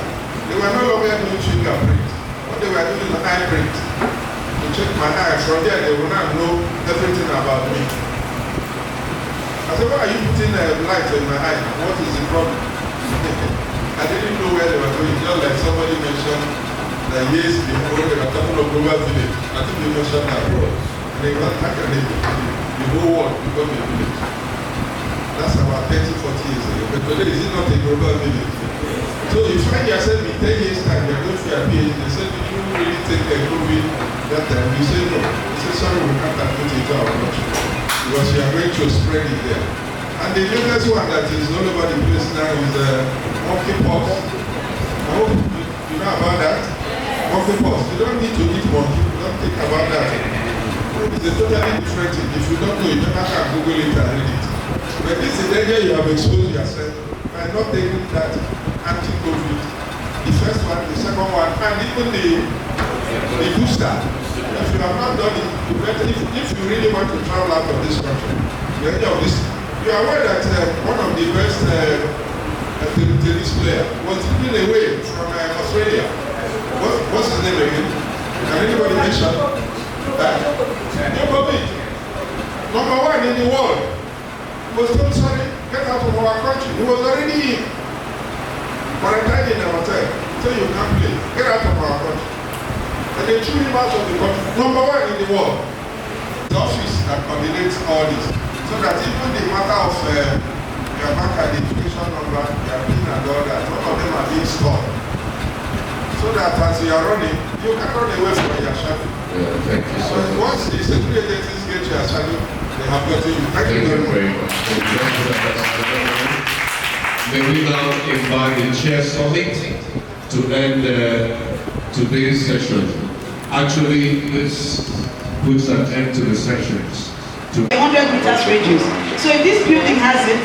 They were no longer doing fingerprint. What they were doing is eye print. To check my eye. From there, they will not know everything about me. I said, why are you putting a light in my eye? What is the problem? I didn't know where they were going. Just like somebody mentioned that years before they were talking of global village. I think they mentioned that abroad. And they got the whole world become a village. That's about 30, 40 years ago. But today, is it not a global village? So you find yourself in 10 years' time, you're going for your PhD. They said, did you really take the COVID that time? You say no. You say, sorry, we can't admit it to our country. Because you are going to spread it there. And the latest one that is all over the place now is monkeypox. I hope you know about that. Monkeypox. You don't need to eat monkey. Don't think about that. It's a totally different thing. If you don't know, you never can Google it and read it. But this is the danger you have exposed yourself by not taking that anti-COVID. The first one, the second one, and even the booster. If you have not done it, you better, if you really want to travel out of this country, you are aware that one of the best tennis players was driven away from Australia. What's his name again? Can anybody mention? Djokovic, number one in the world, was told, sorry, get out of our country. He was already in, quarantined in a hotel, so you can't play. Get out of our country. And they threw him out of the country. Number one in the world. The office that coordinates all this. So that even the matter of your bank identification number, your PIN and all that, none of them are being stored. So that as you are running, you can run away from your shadow. Thank you so much. Once the security agencies get your shadow, they have got you. Thank you very much. Thank you very much. May we now invite the Chair Summit to end today's session. Actually, this puts an end to the sessions. 100 meters radius. So if this building has it,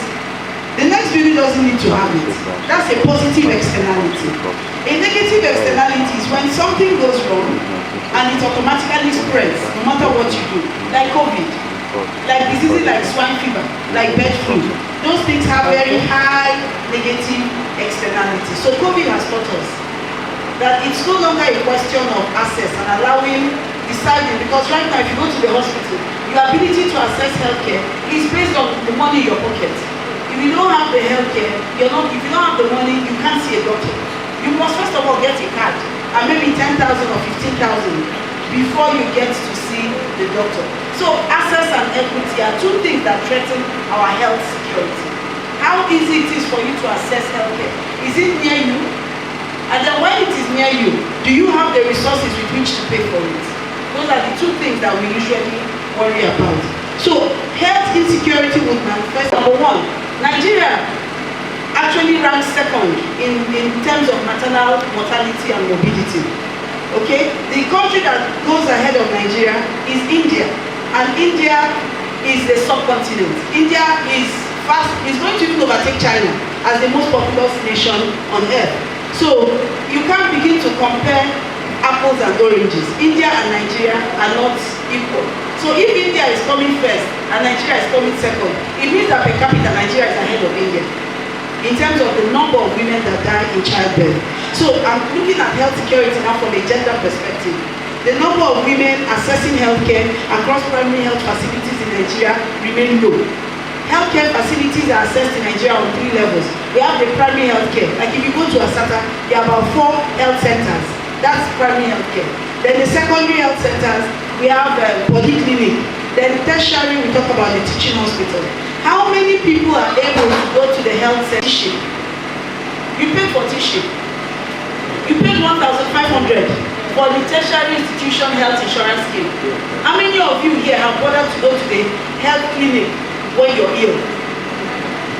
the next building doesn't need to have it. That's a positive externality. A negative externality is when something goes wrong and it automatically spreads no matter what you do, like COVID, like diseases like swine fever, like bird flu. Those things have very high negative externalities. So COVID has taught us that it's no longer a question of access and allowing, deciding, because right now if you go to the hospital, your ability to access healthcare is based on the money in your pocket. If you don't have the healthcare, if you don't have the money, you can't see a doctor. You must first of all get a card, and maybe 10,000 or 15,000 before you get to see the doctor. So access and equity are two things that threaten our health security. How easy it is for you to access healthcare? Is it near you? And then when it is near you, do you have the resources with which to pay for it? Those are the two things that we usually worry about. So health insecurity would manifest. Number one, Nigeria actually ranks second in terms of maternal mortality and morbidity. Okay? The country that goes ahead of Nigeria is India. And India is a subcontinent. India is going to even overtake China as the most populous nation on earth. So you can't begin to compare apples and oranges. India and Nigeria are not equal. So if India is coming first and Nigeria is coming second, it means that per capita Nigeria is ahead of India in terms of the number of women that die in childbirth. So I'm looking at health security now from a gender perspective. The number of women accessing healthcare across primary health facilities in Nigeria remain low. Healthcare facilities are assessed in Nigeria on 3 levels. We have the primary healthcare. Like if you go to Asata, there are about 4 health centers. That's primary healthcare. Then the secondary health centers, we have body clinic. Then tertiary, we talk about the teaching hospital. How many people are able to go to the health center? You pay for tissue. You pay 1,500 for the tertiary institution health insurance scheme. How many of you here have bothered to go to the health clinic when you're ill?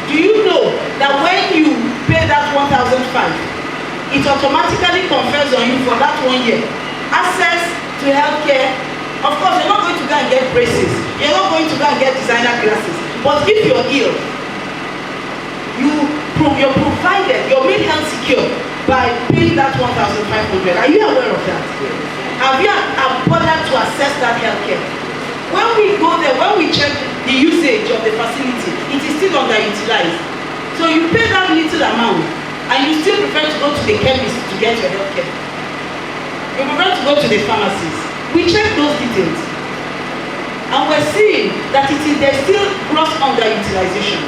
Do you know that when you pay that 1,500, it automatically confers on you for that 1 year access to healthcare? Of course, you're not going to go and get braces. You're not going to go and get designer glasses. But if you're ill, you're provided, you're made health secure by paying that 1,500. Are you aware of that? Have you bothered to access that healthcare? When we go there, when we check the usage of the facility, it is still underutilized. So you pay that little amount, and you still prefer to go to the chemist to get your healthcare. You prefer to go to the pharmacies. We check those details, and we're seeing that there's still gross underutilization.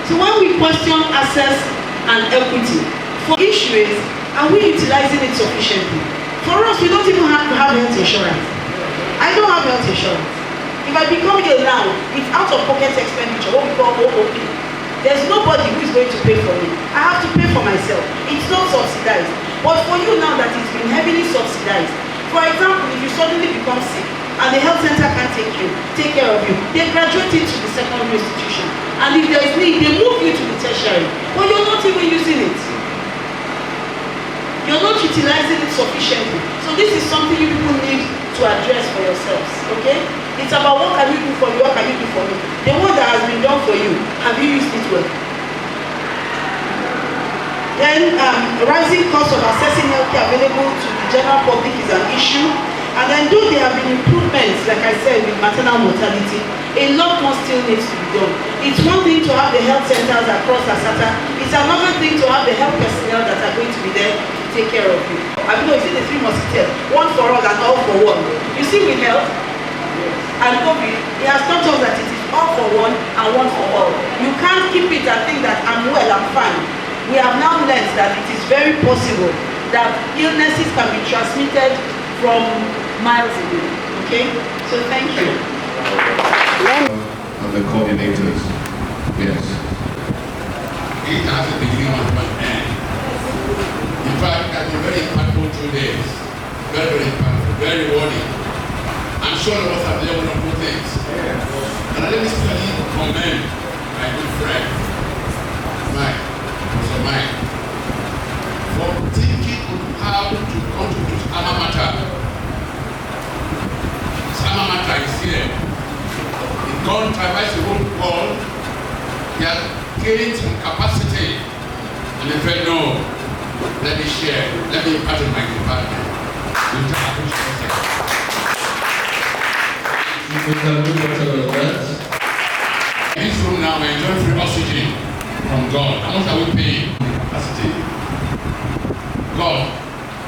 So when we question access and equity, the issue is, are we utilizing it sufficiently? For us, we don't even have to have health insurance. I don't have health insurance. If I become ill now, it's out of pocket expenditure, what we call OOP. There's nobody who is going to pay for me. I have to pay for myself. It's not subsidized. But for you now that it's been heavily subsidized, for example, if you suddenly become sick and the health center can't take care of you, they graduate you to the secondary institution. And if there is need, they move you to the tertiary. But you're not even using it. You're not utilizing it sufficiently. So this is something you people need to address for yourselves, okay? It's about what can you do for me, what can you do for me. The one that has been done for you, have you used it well? Then rising cost of accessing healthcare available to the general public is an issue. And then though there have been improvements, like I said, with maternal mortality, a lot more still needs to be done. It's one thing to have the health centers across Asata. It's another thing to have the health personnel that are going to be there to take care of you. I mean, you see the three musketeers, one for all and all for one. You see with health and COVID, it has taught us that it is all for one and one for all. You can't keep it and think that I'm well, I'm fine. We have now learned that it is very possible that illnesses can be transmitted from miles away. Okay? So thank you. And the coordinators. Yes. It has a beginning and an end. In fact, it has been very impactful 2 days. Very, very impactful, very rewarding. I'm sure of us have learned wonderful things. And let me especially commend my good friend, Mike, for thinking on how to contribute to alma mater. His alma mater is here. He gone traverse the whole world. He has gained some capacity. And he said, no, let me share, let me impart in my department. In this room now, we enjoy free oxygen from God. How much are we paying? Capacity. God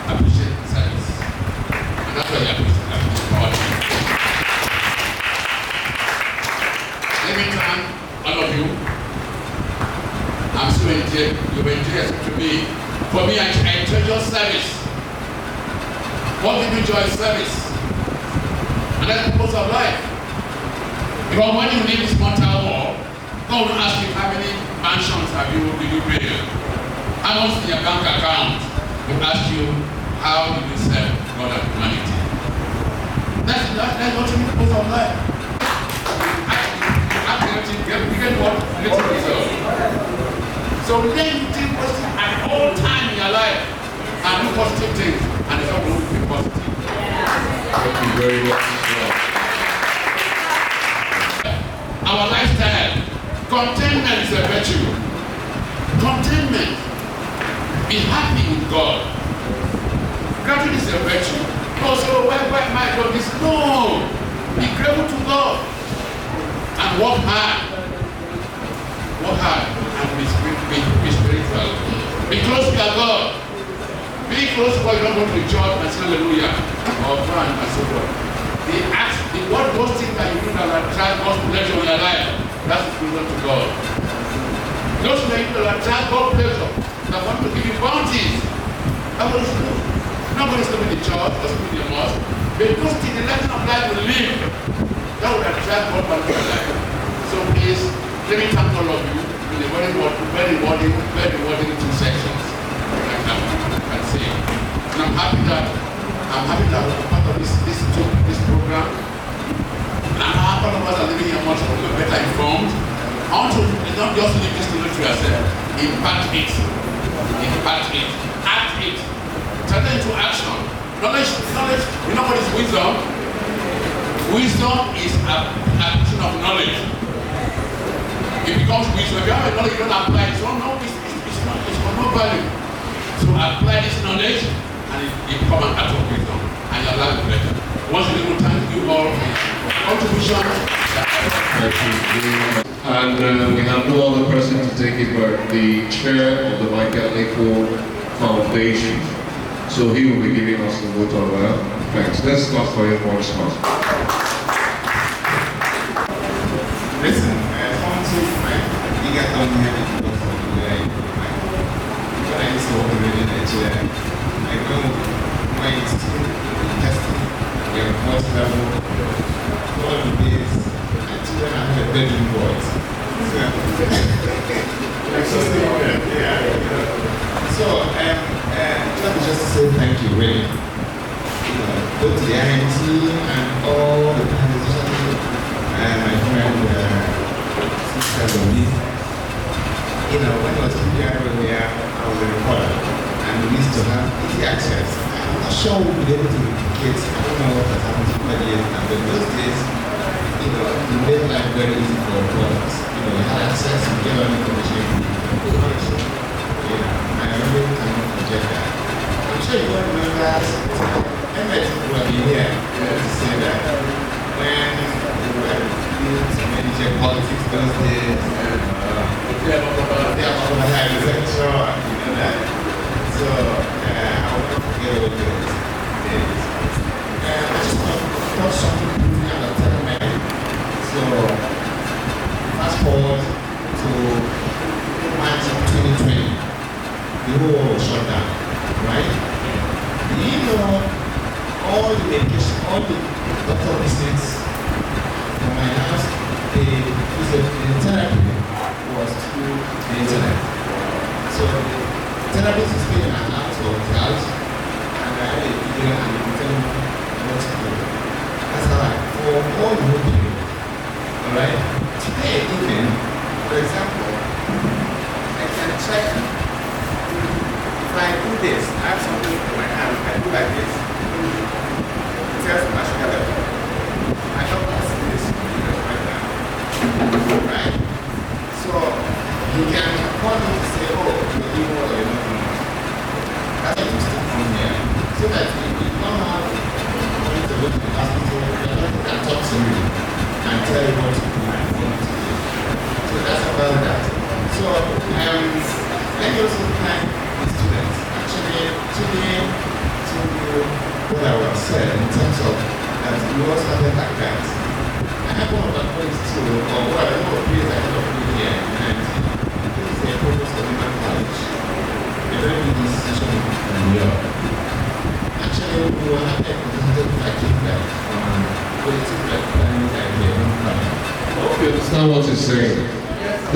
appreciates service. And that's why he appreciates God. Let me thank all of you. I'm so enjoying, you've enjoyed to me. For me, I treasure service. What did you enjoy service? And that's the purpose of life. Because when you leave this mortal world, God will ask you how many mansions did you build? How much in your bank account? He will ask you, how did you serve God and humanity? That's what you need purpose of life. You get what? Little result. So learn to think positive at all times in your life and do positive things, and it's all going to be positive. Thank you very much. Our lifestyle, contentment is a virtue. Contentment. Be happy with God. Gratitude is a virtue. No, so why am I doing this? No. Be grateful to God and work hard. Work hard and be spiritual. Be close to your God. Be close to God. You don't go to the church and say hallelujah or pray and so forth. What those things that you do that attract God's pleasure in your life, that's closer to God. Those things that attract God's pleasure, that want to give you bounties, that's what you do. Nobody's going to the church, just to the mosque, but those things, the lesson of life will live, that would attract God's pleasure in your life. So please, let me thank all of you in a very rewarding 2 sections. Like that I can say. And I'm happy that I'm part of this program. And I'm part of us are living here much better informed. I want to not just leave this to yourself. Impact it. Act it. Turn it into action. Knowledge, you know what is wisdom? Wisdom is acquisition of knowledge. It becomes wisdom. If you have a knowledge you don't apply it, so no, it's no value. So apply this knowledge and it becomes an act of wisdom. And your life is better. Once again, we thank you all for your contribution. And we have no other person to take it but the chair of the Michael Eko Foundation. So he will be giving us the vote of thanks. Let's start for him once more. Listen, you guys don't have any people from the way. When I used to work in Nigeria, I know when it's testing, we have first level, all the days, and children have a bedroom boys. So, let me just say thank you, really. Both the IMT and all the organizations, and my friend, sisters of me. When I was in the area, I was a reporter, and we used to have easy access. I'm not sure we'll be able to replicate. I don't know what has happened to many years now, but those days, you know, it made life very easy for us. You know, you had access to get all information. Yeah, I really cannot forget that. I'm sure you all remember MEF will be here to say that when we were doing manager politics those days, they are all high etc. You know that. So I will not forget all those days. I just want to talk something briefly on the tournament. So fast forward to March of 2020, the whole world was shut down, right? You know, all the medication, all the doctor visits from my house, the therapy was through the internet. So the therapist is staying in my house or his house, and I had a video and he would tell me what to do. That's how for all the whole period. Alright? Today, even, for example, I can check if I do this, I have something in my hand, I do like this. It tells me my sugar level. I don't want to see this right now. Right? So you can call me to say, oh, you're doing what or you're not doing what. That's why you still come here. So that you don't have to go to the hospital, you can talk to me and tell you what to do and what to do. So that's about that. So let me also thank the students. Actually, today, to what I was said in terms of that we all started like that. I have one of the points too, or what I know of years I ended up doing here in 19. This is the purpose of human college. A very big institution in New York. Actually, we were happy because I came back from political planning idea. I hope you understand what he's saying. A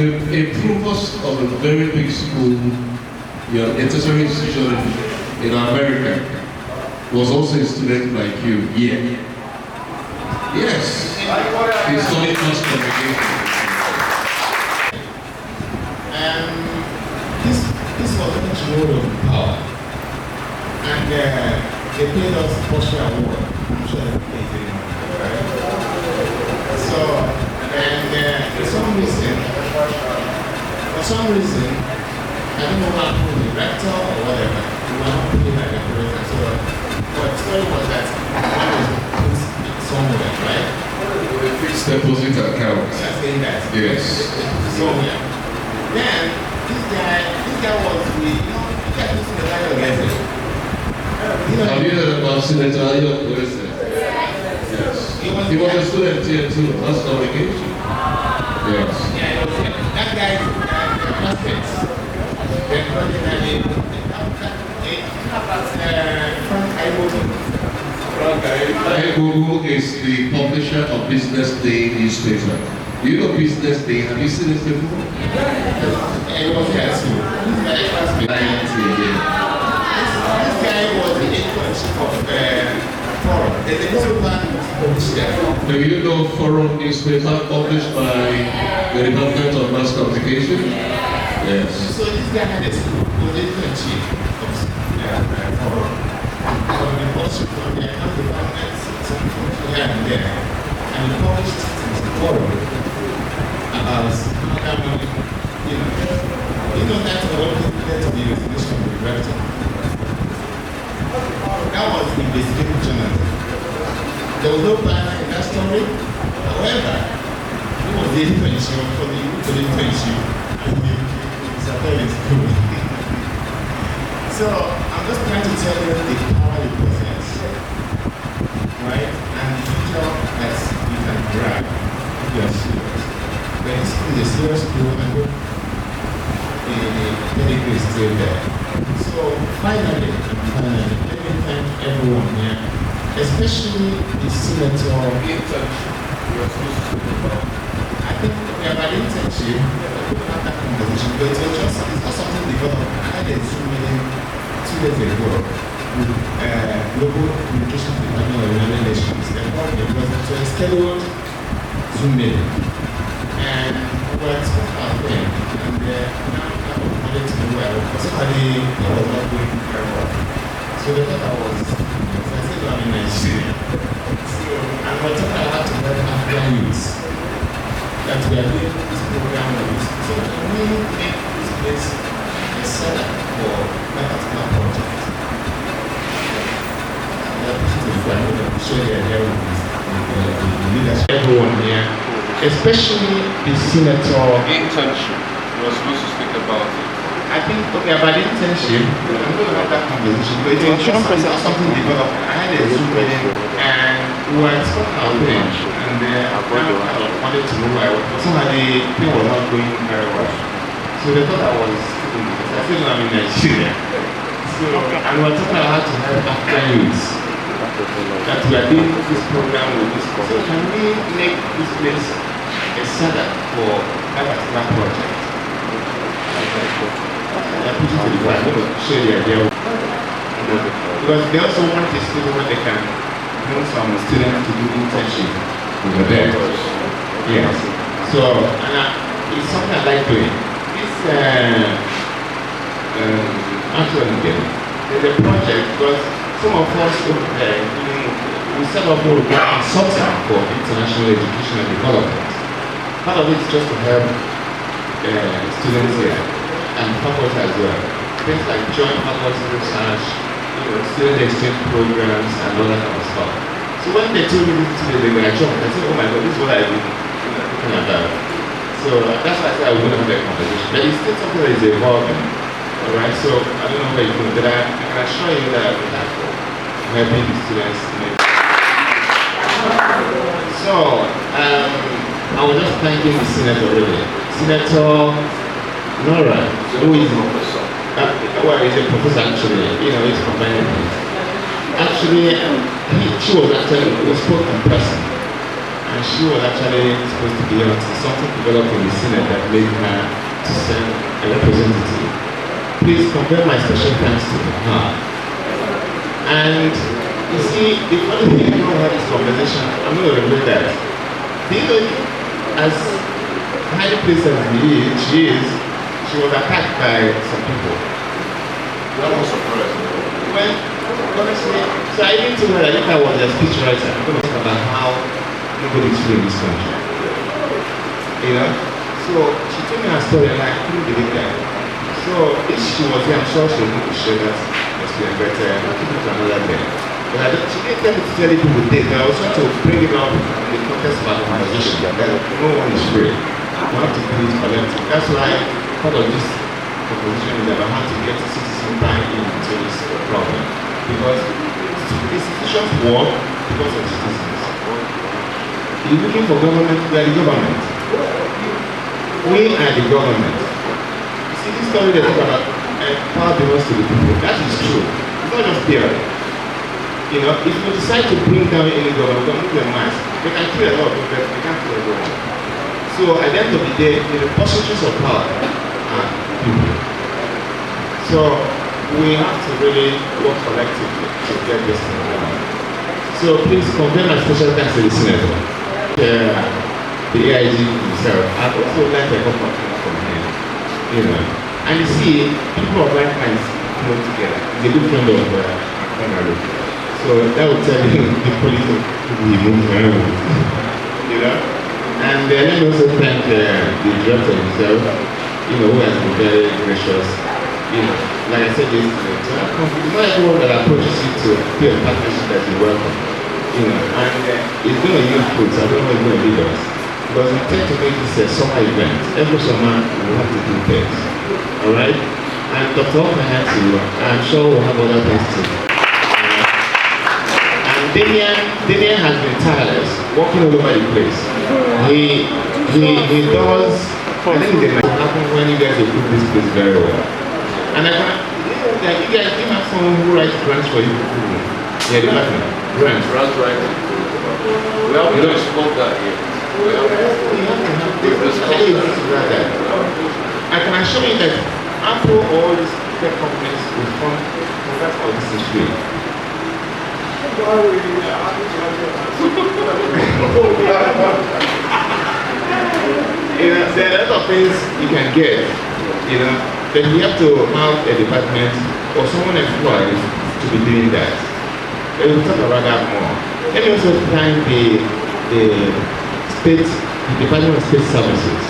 provost of a very big school, a tertiary institution in America, was also a student like you here. Yes, he studied mass communication. This was a role of power, and they paid us a Porsche award. I'm sure they paid it. So, and for some reason, I don't know how to the rector or whatever, we were not putting like a director. So, but the story was that one was somewhere, right? Fixed deposit account. I'm saying that. Yes. Somewhere. Then this guy was the, this guy used to be like a legend. Have you heard about Senator Ayo Koese? Yes. He was a student here too, mass communication. Yes. Yeah, that guy, classmates. Then Frank Google is the publisher of Business Day newspaper. Do you know Business Day? Have you seen it before? It was here too. This guy was the editor-in-chief of Forum. There's a newspaper published there. Do you know Forum newspaper published by the Department of Mass Communication? Yes. So this guy had a school, he was editor-in-chief of Forum. So the published from the account department, something here and there, and he published Forum about how money, that's what he led to the resignation of the director. That was investigative journalism. There was no banner in that story. However, he was the editor-in-chief for the editor-in-chief. It's a very school. So I'm just trying to tell you the power it possesses, right? And the future that you can grab if you are serious. But this is a serious school, and the pedigree is still there. So finally, let me thank everyone here, especially the senator. I think we have an internship, we don't have that conversation, but it's not something developed. I had a Zoom meeting 2 days ago with Global Communication Department of the United Nations. It was a scheduled Zoom meeting. And we were talking about them, and now somebody that was not going very well. So they thought I was, so I said, I'm in Nigeria. So, and we're talking about to help African youths that we are doing this program with. So can we make this place a setup for that particular project? And that person is going to show the idea of the leadership. Everyone here, especially the senator. Internship. You were supposed to speak about it. I think, okay, about the internship, I'm going to have that conversation, but it's something developed. I had a Zoom meeting and we were expecting our page, and I wanted to know why I was. Somehow the thing was not going very well. So they thought I was, I said, I'm in Nigeria. So, and we were talking about how to help African youths. That we are doing this program with this. So can we make this place a setup for that particular project? I'm going to show you the idea. Because they also want a student where they can bring some students to do internship over there. Yes. So, and it's something I like doing. It's actually there's a project because some of us we set up more consultant for international education and development. Part of it is just to help students here and faculty as well. Things like joint faculty research, student exchange programs and all that kind of stuff. So when they told me this today, they were like shocked. I said, oh my God, this is what I've been thinking about. So that's why I said I wouldn't have that conversation. But it's still something that is evolving. Alright, so I don't know where you're going, but I can assure you that I'm thankful for helping the students. So I was just thanking the senator really. Senator Nora, who is well, he's a professor actually, it's combining things. Actually, she was actually, we spoke in person, and she was actually supposed to be on something developed in the Senate that made her to send a representative. Please convey my special thanks to her. And you see, the funny thing when we have this conversation, I'm going to reveal that. Do you know, as highly placed as she is, she was attacked by some people. That was surprising. Well, honestly, so I even told her that if I was a speechwriter, I'm going to talk about how nobody is free in this country. So she told me her story and I couldn't believe that. So if she was here, I'm sure she would share that experience better and I'll keep it to another day. But she didn't tell me to tell people this, but I was trying to bring it up in the context of our conversation that no one is free. We have to do it collective. That's why part of this proposition is about how to get citizen buy into this problem. Because institutions work because of citizens. You're looking for government, we are the government. We are the government. You see this story they talk about power belongs to the people. That is true. It's not just theory. If you decide to bring down any government, move the mass, they can kill a lot of people, they can't kill everyone. So at the end of the day, the repositories of power are people. So we have to really work collectively to get this thing done. So please convey my special thanks to the Senator, the AIG himself. I'd also like to come from him. And you see, people of like minds come together. He's a good friend of Honorable. So that would tell you the police will be moving around. And let me also thank the director himself, who has been very gracious. Like I said yesterday, to have confidence. Not everyone that approaches you to be a partnership that you welcome. And it's going to yield fruits. I don't know if it's going to lead us. Because we tend to make this a summer event. Every summer we have to do things. Alright? And Dr. Okahatsu, I'm sure we'll have other things too. Damien has been tireless, walking all over the place. He does, I think it might happen when you guys will put this place very well. And you guys have someone who writes grants for you. Yeah, department. Grants. Grant writing. We have to support that here. We have to have this. I can assure you that after all these tech companies will come, that's how this is free. There are a lot of things you can get, but you have to have a department or someone employed to be doing that. We will talk about that more. Let me also thank the Department of State Services.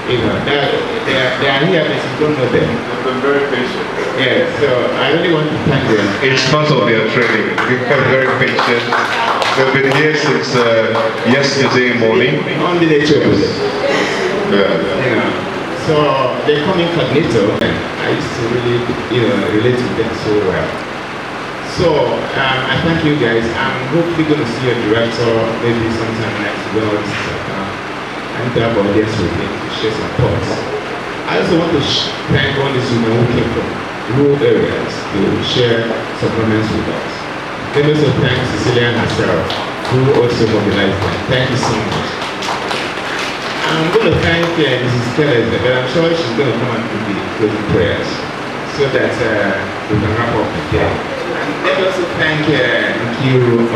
You know, they are here, but you don't know them. They've been very patient. Yeah, so I really want to thank them. It's part of their training. They've been very patient. They've been here since yesterday morning. Only the chose. Yeah. You know, so they come incognito. I used to really, relate to them so well. So I thank you guys. I'm hopefully going to see your director maybe sometime next week. I need to have audience with him to share some thoughts. I also want to thank all these women who came from rural areas to share some comments with us. Let me also thank Cecilia herself, who also mobilized them. Thank you so much. I'm going to thank Mrs. Keller, but I'm sure she's going to come and do the closing prayers so that we can wrap up the day. And let me also thank Nkiru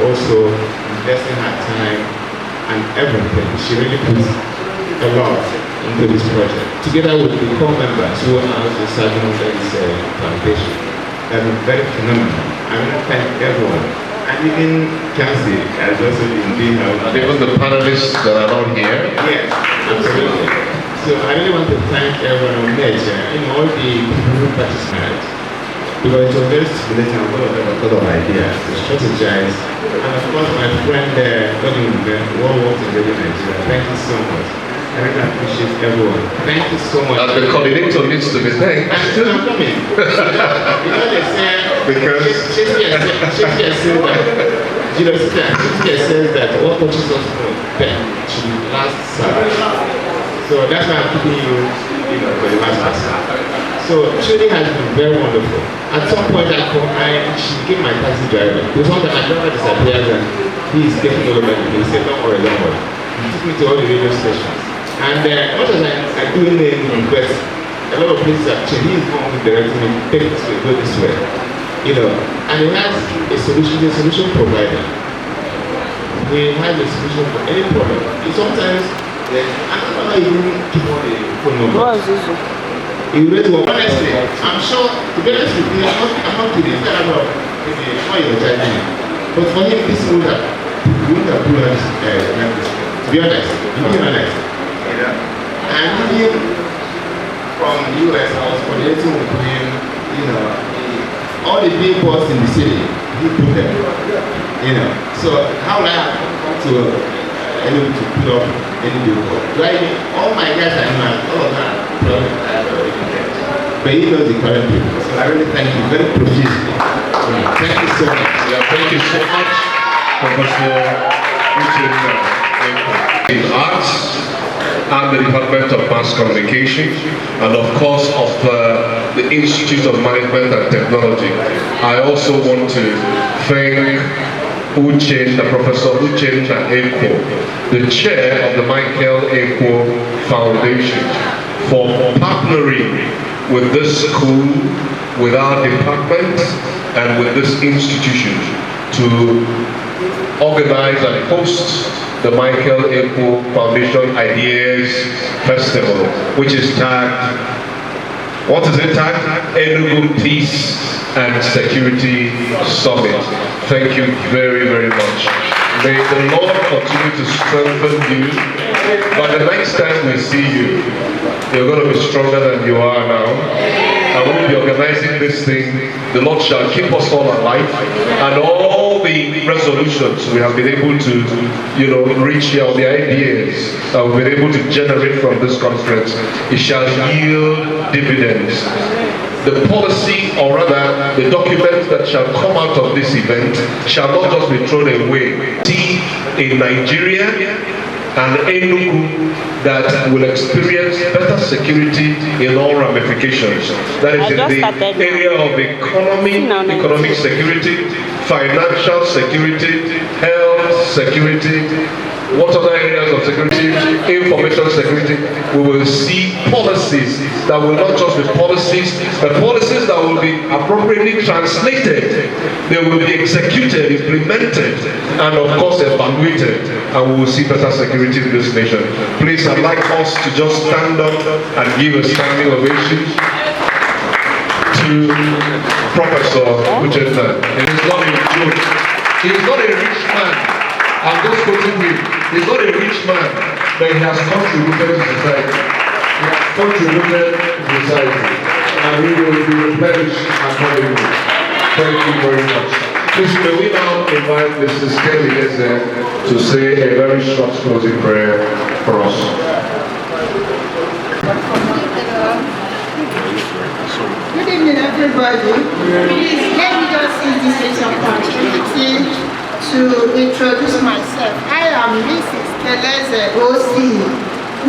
also investing her time and everything. She really puts a lot into this project. Together with the core members who are also serving under this foundation. They've been very phenomenal. I want to thank everyone. And even Kansi has also been doing her. And even the panelists that are not here. Yes, absolutely. So I really want to thank everyone on nature, all the people who participated. Because it was very stimulating and one of them a lot of ideas to strategize. And of course my friend what works in Radio Nigeria, thank you so much. I really appreciate everyone. Thank you so much. And the coordinator needs to be thanked. I'm still coming. They say, because Shakespeare says that what touches us from then should last service. So that's why I'm keeping you, for the last person. So Trudy has been very wonderful. At some point she became my taxi driver. Because one time my driver disappeared and he is getting all over the place. He said, don't worry. He took me to all the radio stations. And much as I do in the request, a lot of places have changed. He is the one who directed me, take this way, go this way. And he has a solution provider. He has a solution for any problem. Sometimes, I don't know how you keep on the phone number. You read one. Honestly, I'm sure, to be honest with you, I'm not kidding. I don't know why you're judging me. But for him, this would have pulled us, to be honest, And even from the US, I was coordinating with him, all the big boss in the city, he put them, So how would I have to put up any billboard? All my guys I know, all of that. But he knows the current people. So I really thank you very profusely. Thank you so much. Yeah, thank you so much, Professor in Arts and the Department of Mass Communication, and of course of the Institute of Management and Technology. I also want to thank Professor Uchenna Eko, the chair of the Michael Eko Foundation, for partnering with this school, with our department, and with this institution to organize and host the Michael Eko Foundation Ideas Festival, which is tagged, what is it tagged? Enugu Peace and Security Summit. Thank you very, very much. May the Lord continue to strengthen you. But the next time we see you, you're going to be stronger than you are now. And we'll be organizing this thing. The Lord shall keep us all alive. And all the resolutions we have been able to, reach here, all the ideas that we've been able to generate from this conference, it shall yield dividends. The policy, or rather, the documents that shall come out of this event shall not just be thrown away. See, in Nigeria and Enugu that will experience better security in all ramifications. That is in the area of economic security, financial security, health security, what other areas of security, information security. We will see policies that will not just be policies, but policies that will be appropriately translated. They will be executed, implemented, and of course evaluated, and we will see better security in this nation. Please, I'd like us to just stand up and give a standing ovation to to Professor Uchenna. He is not a joke. He is not a rich man. I'm just quoting him. He's not a rich man, but he has contributed to society. He has contributed to society. And he will be replenished accordingly. Thank you very much. Please, may we now invite Mrs. Kelly to say a very short closing prayer for us. Good evening, everybody. Please, let me just use this opportunity to introduce myself. I am Mrs. Keleze O.C.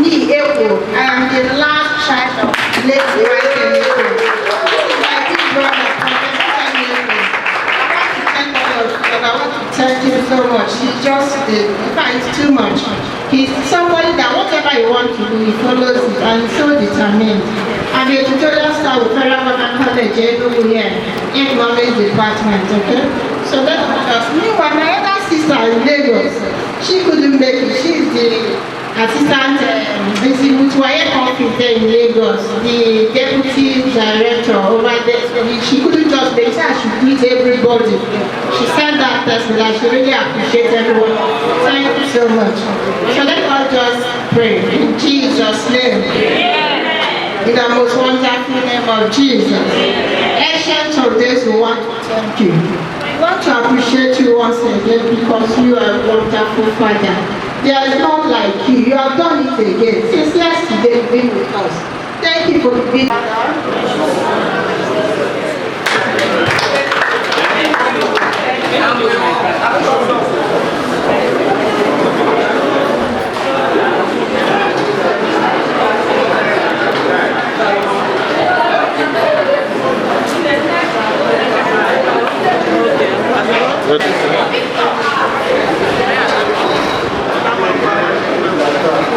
Ni Eko. I am the last child of late wife Eko. This is my big brother, Professor Eko. I want to thank him so much. He just did. In fact, it's too much. He's somebody that whatever he wants to do, he follows it, and he's so determined. I'm a tutorial staff with Federal Government College here in Economics Department, okay? So that's just meanwhile, my other sister in Lagos, she couldn't make it. She's the assistant officer in Lagos, the deputy director over there. So she couldn't just make it. She should greet everybody. She said that person that she really appreciates everyone. Thank you so much. So let us just pray in Jesus' name. In the most wonderful name of Jesus. Ancient of days, we want to thank you. We want to appreciate you once again because you are a wonderful Father. There is none like you. You have done it again. Since yesterday, you've been with us. Thank you for being with us.